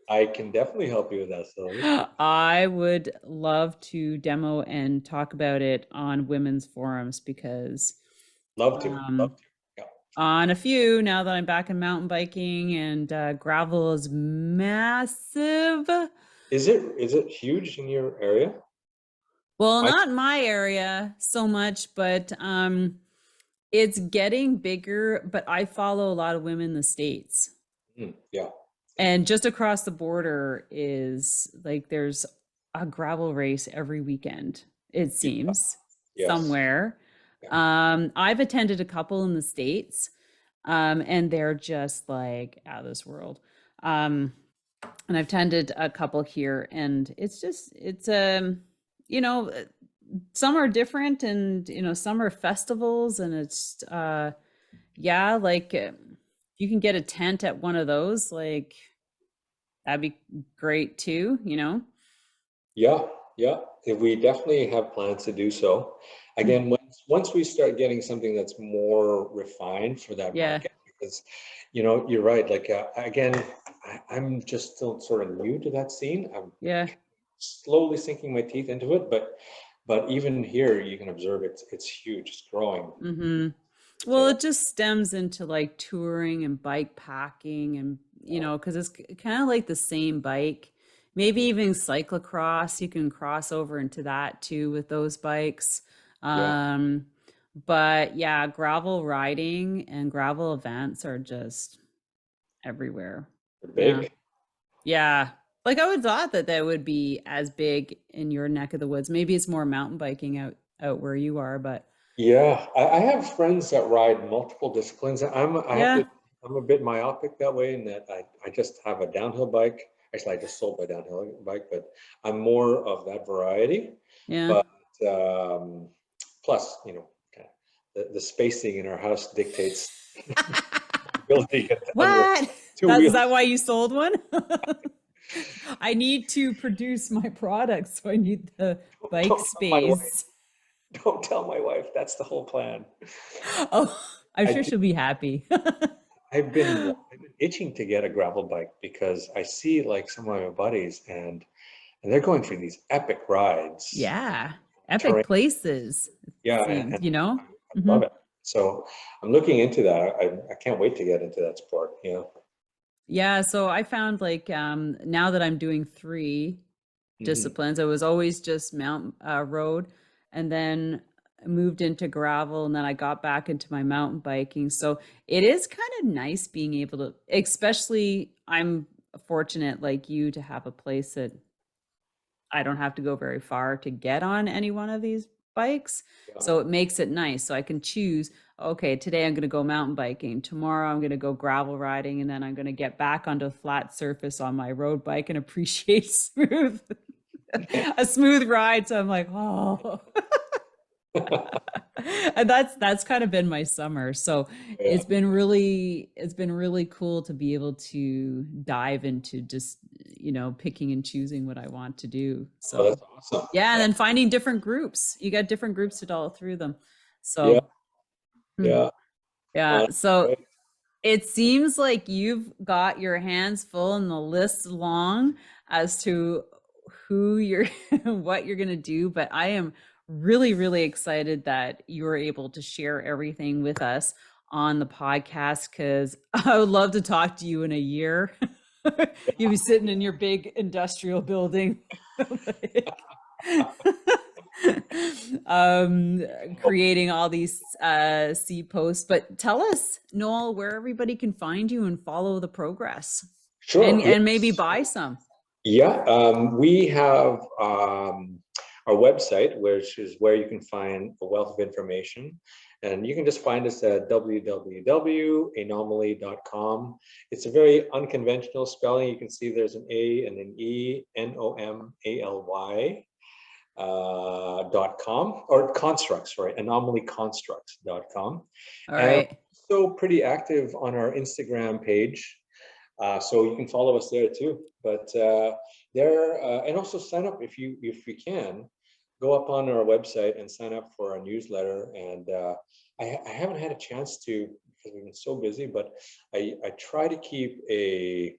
S2: I can definitely help you with that, Sylvie.
S1: I would love to demo and talk about it on women's forums because
S2: Love to, love
S1: um,
S2: to. Yeah.
S1: on a few now that I'm back in mountain biking and gravel is massive.
S2: Is it huge in your area?
S1: Well,
S2: I
S1: not in my area so much, but it's getting bigger. But I follow a lot of women in the States.
S2: yeah,
S1: And just across the border is like there's a gravel race every weekend, it
S2: yeah,
S1: seems,
S2: yes,
S1: somewhere.
S2: yeah,
S1: I've attended a couple in the States, and they're just like out of this world. Um, and I've attended a couple here, and it's you know, some are different, and some are festivals, and it's yeah, like you can get a tent at one of those, like that'd be great too.
S2: yeah, yeah. We definitely have plans to do so. Again, once we start getting something that's more refined for that
S1: Yeah,
S2: market, because you're right. Like again, I'm just still sort of new to that scene. I'm
S1: yeah.
S2: slowly sinking my teeth into it, but even here, you can observe it's huge. It's growing.
S1: Hmm. Well,
S2: So
S1: it just stems into like touring and bike packing and because it's kind of like the same bike. Maybe even cyclocross, you can cross over into that too with those bikes.
S2: yeah,
S1: Um, but yeah, gravel riding and gravel events are just everywhere.
S2: they're
S1: Yeah.
S2: big.
S1: Yeah. Like I would thought that that would be as big in your neck of the woods. Maybe it's more mountain biking out where you are, but
S2: Yeah, I have friends that ride multiple disciplines. I have
S1: yeah.
S2: to, I'm a bit myopic that way in that I just have a downhill bike. Actually, I just sold my downhill bike, but I'm more of that variety.
S1: Yeah.
S2: But plus, kind of the spacing in our house dictates ability to get down with
S1: What?
S2: two
S1: That's is that
S2: wheels.
S1: why you sold one? I need to produce my products, so I need the bike
S2: Don't tell my wife.
S1: space.
S2: Don't tell my wife. That's the whole plan.
S1: Oh, I'm
S2: I
S1: sure
S2: do.
S1: she'll be happy.
S2: I've been itching to get a gravel bike because I see like some of my buddies and they're going through these epic rides,
S1: Yeah. Epic
S2: terrain.
S1: places, it
S2: Yeah,
S1: seems,
S2: and
S1: you know?
S2: I
S1: Hmm.
S2: love it. So I'm looking into that. I can't wait to get into that sport. Yeah.
S1: Yeah, so I found like now that I'm doing three
S2: Hmm.
S1: disciplines, I was always just mountain road, and then I moved into gravel, and then I got back into my mountain biking. So it is kind of nice being able to, especially I'm fortunate like you to have a place that I don't have to go very far to get on any one of these bikes.
S2: Yeah.
S1: So it makes it nice. So I can choose, okay, today I'm going to go mountain biking. Tomorrow I'm going to go gravel riding. And then I'm going to get back onto a flat surface on my road bike and appreciate a smooth ride. So I'm like, oh, And that's kind of been my summer. So
S2: Yeah.
S1: it's been really cool to be able to dive into just, picking and choosing what I want to do.
S2: Oh,
S1: So
S2: that's awesome.
S1: yeah, and
S2: Yeah.
S1: then finding different groups. You got different groups to dollar through them.
S2: Yeah.
S1: So hmm,
S2: Yeah.
S1: yeah. So
S2: Right.
S1: it seems like you've got your hands full and the list long as to who you're, what you're going to do. But I am really, really excited that you were able to share everything with us on the podcast because I would love to talk to you in a year. You'll be sitting in your big industrial building. like, creating all these seed posts. But tell us, Noel, where everybody can find you and follow the progress, and
S2: Sure.
S1: maybe
S2: Yes.
S1: buy some.
S2: Yeah. We have our website, which is where you can find a wealth of information. And you can just find us at www.aenomaly.com. It's a very unconventional spelling. You can see there's an A and an E, Nomaly .com, or constructs, sorry, anomalyconstructs.com.
S1: All
S2: And
S1: right.
S2: so pretty active on our Instagram page. So you can follow us there too. But there, and also sign up if you can, go up on our website and sign up for our newsletter. And I haven't had a chance to because we've been so busy, but I try to keep a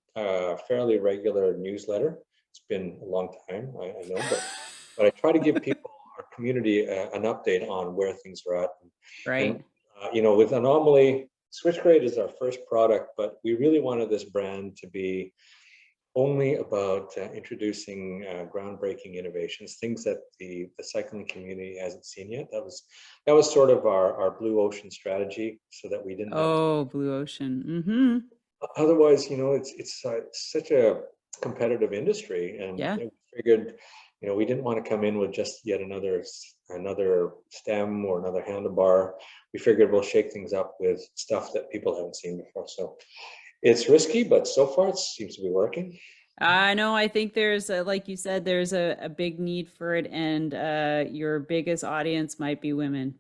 S2: fairly regular newsletter. It's been a long time, I know, but I try to give people, our community, an update on where things are at. And
S1: Right.
S2: with Anomaly, SwitchGrade is our first product, but we really wanted this brand to be only about introducing groundbreaking innovations, things that the cycling community hasn't seen yet. That was sort of our blue ocean strategy, so that we didn't have to.
S1: Oh, blue ocean. Mm-hmm.
S2: Otherwise, it's such a competitive industry, and
S1: Yeah.
S2: we figured, we didn't want to come in with just yet another stem or another handlebar. We figured we'll shake things up with stuff that people haven't seen before. So it's risky, but so far it seems to be working.
S1: I know. I think there's like you said, there's a big need for it, and your biggest audience might be women.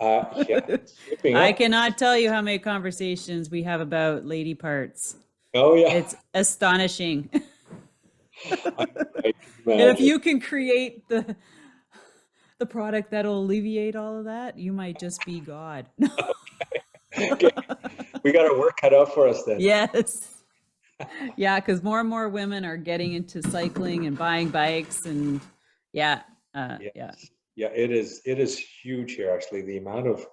S2: Yeah, it's shaping
S1: I
S2: up.
S1: cannot tell you how many conversations we have about lady parts.
S2: Oh yeah,
S1: It's astonishing.
S2: I, I can
S1: And if
S2: imagine.
S1: you can create the product that'll alleviate all of that, you might just be God.
S2: Okay, we got our work cut out for us then.
S1: Yes. Yeah, because more and more women are getting into cycling and buying bikes and yeah, yeah.
S2: Yes. Yeah, it is huge here actually. The amount of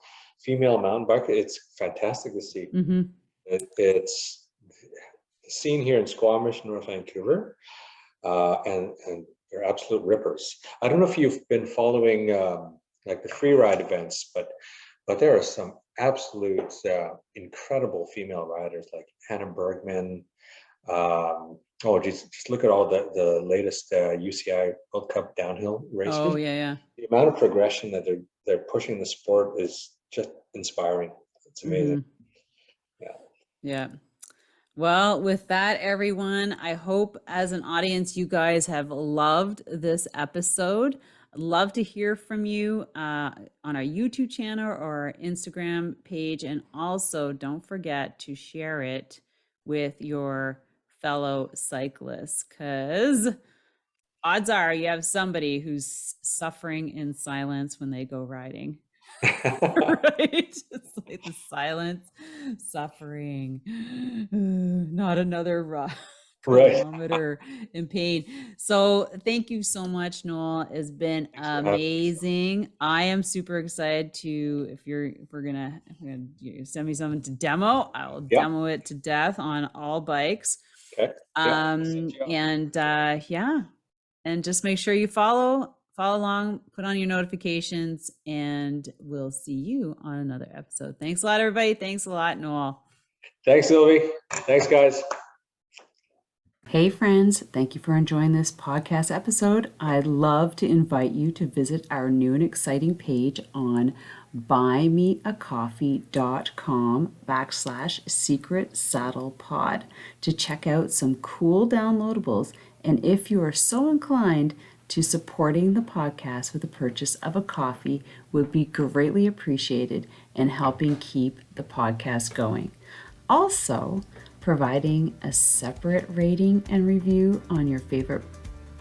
S2: female mountain bike, it's fantastic to see.
S1: Hmm.
S2: It's seen here in Squamish, North Vancouver, and they're absolute rippers. I don't know if you've been following like the free ride events, but there are some absolute incredible female riders like Hannah Bergman. Oh, just look at all the latest UCI World Cup downhill
S1: Oh
S2: racers.
S1: yeah, yeah.
S2: The amount of progression that they're pushing the sport is just inspiring. It's amazing.
S1: Hmm.
S2: Yeah.
S1: Yeah. Well, with that, everyone, I hope as an audience, you guys have loved this episode. I'd love to hear from you on our YouTube channel or our Instagram page. And also, don't forget to share it with your fellow cyclists because odds are you have somebody who's suffering in silence when they go riding. Right? It's like the silence, suffering, not another
S2: Right.
S1: kilometer in pain. So thank you so much, Noel. It's been
S2: Thanks for having me.
S1: amazing. I am super excited to if we're gonna you send me something to demo, I will
S2: Yeah.
S1: demo it to death on all bikes.
S2: Okay. Yeah. I'll set you up.
S1: And yeah, and just make sure you follow along, put on your notifications, and we'll see you on another episode. Thanks a lot, everybody. Thanks a lot, Noel.
S2: Thanks, Sylvie. Thanks, guys.
S1: Hey, friends, thank you for enjoying this podcast episode. I'd love to invite you to visit our new and exciting page on buymeacoffee.com/secret saddle pod to check out some cool downloadables. And if you are so inclined, to supporting the podcast with the purchase of a coffee would be greatly appreciated in helping keep the podcast going. Also, providing a separate rating and review on your favorite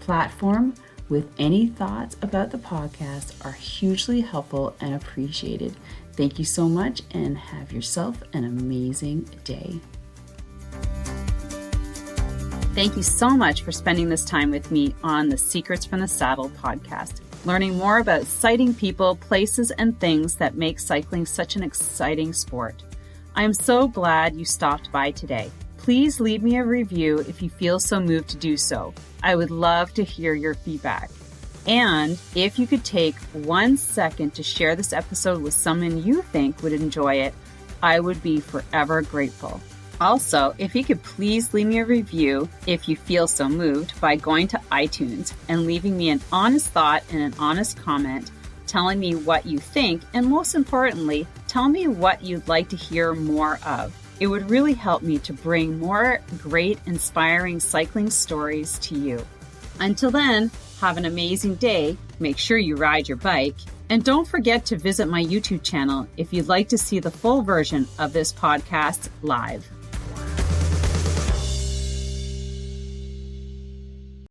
S1: platform with any thoughts about the podcast are hugely helpful and appreciated. Thank you so much and have yourself an amazing day. Thank you so much for spending this time with me on the Secrets from the Saddle podcast, learning more about citing people, places, and things that make cycling such an exciting sport. I am so glad you stopped by today. Please leave me a review if you feel so moved to do so. I would love to hear your feedback. And if you could take 1 second to share this episode with someone you think would enjoy it, I would be forever grateful. Also, if you could please leave me a review if you feel so moved by going to iTunes and leaving me an honest thought and an honest comment, telling me what you think, and most importantly, tell me what you'd like to hear more of. It would really help me to bring more great, inspiring cycling stories to you. Until then, have an amazing day, make sure you ride your bike, and don't forget to visit my YouTube channel if you'd like to see the full version of this podcast live.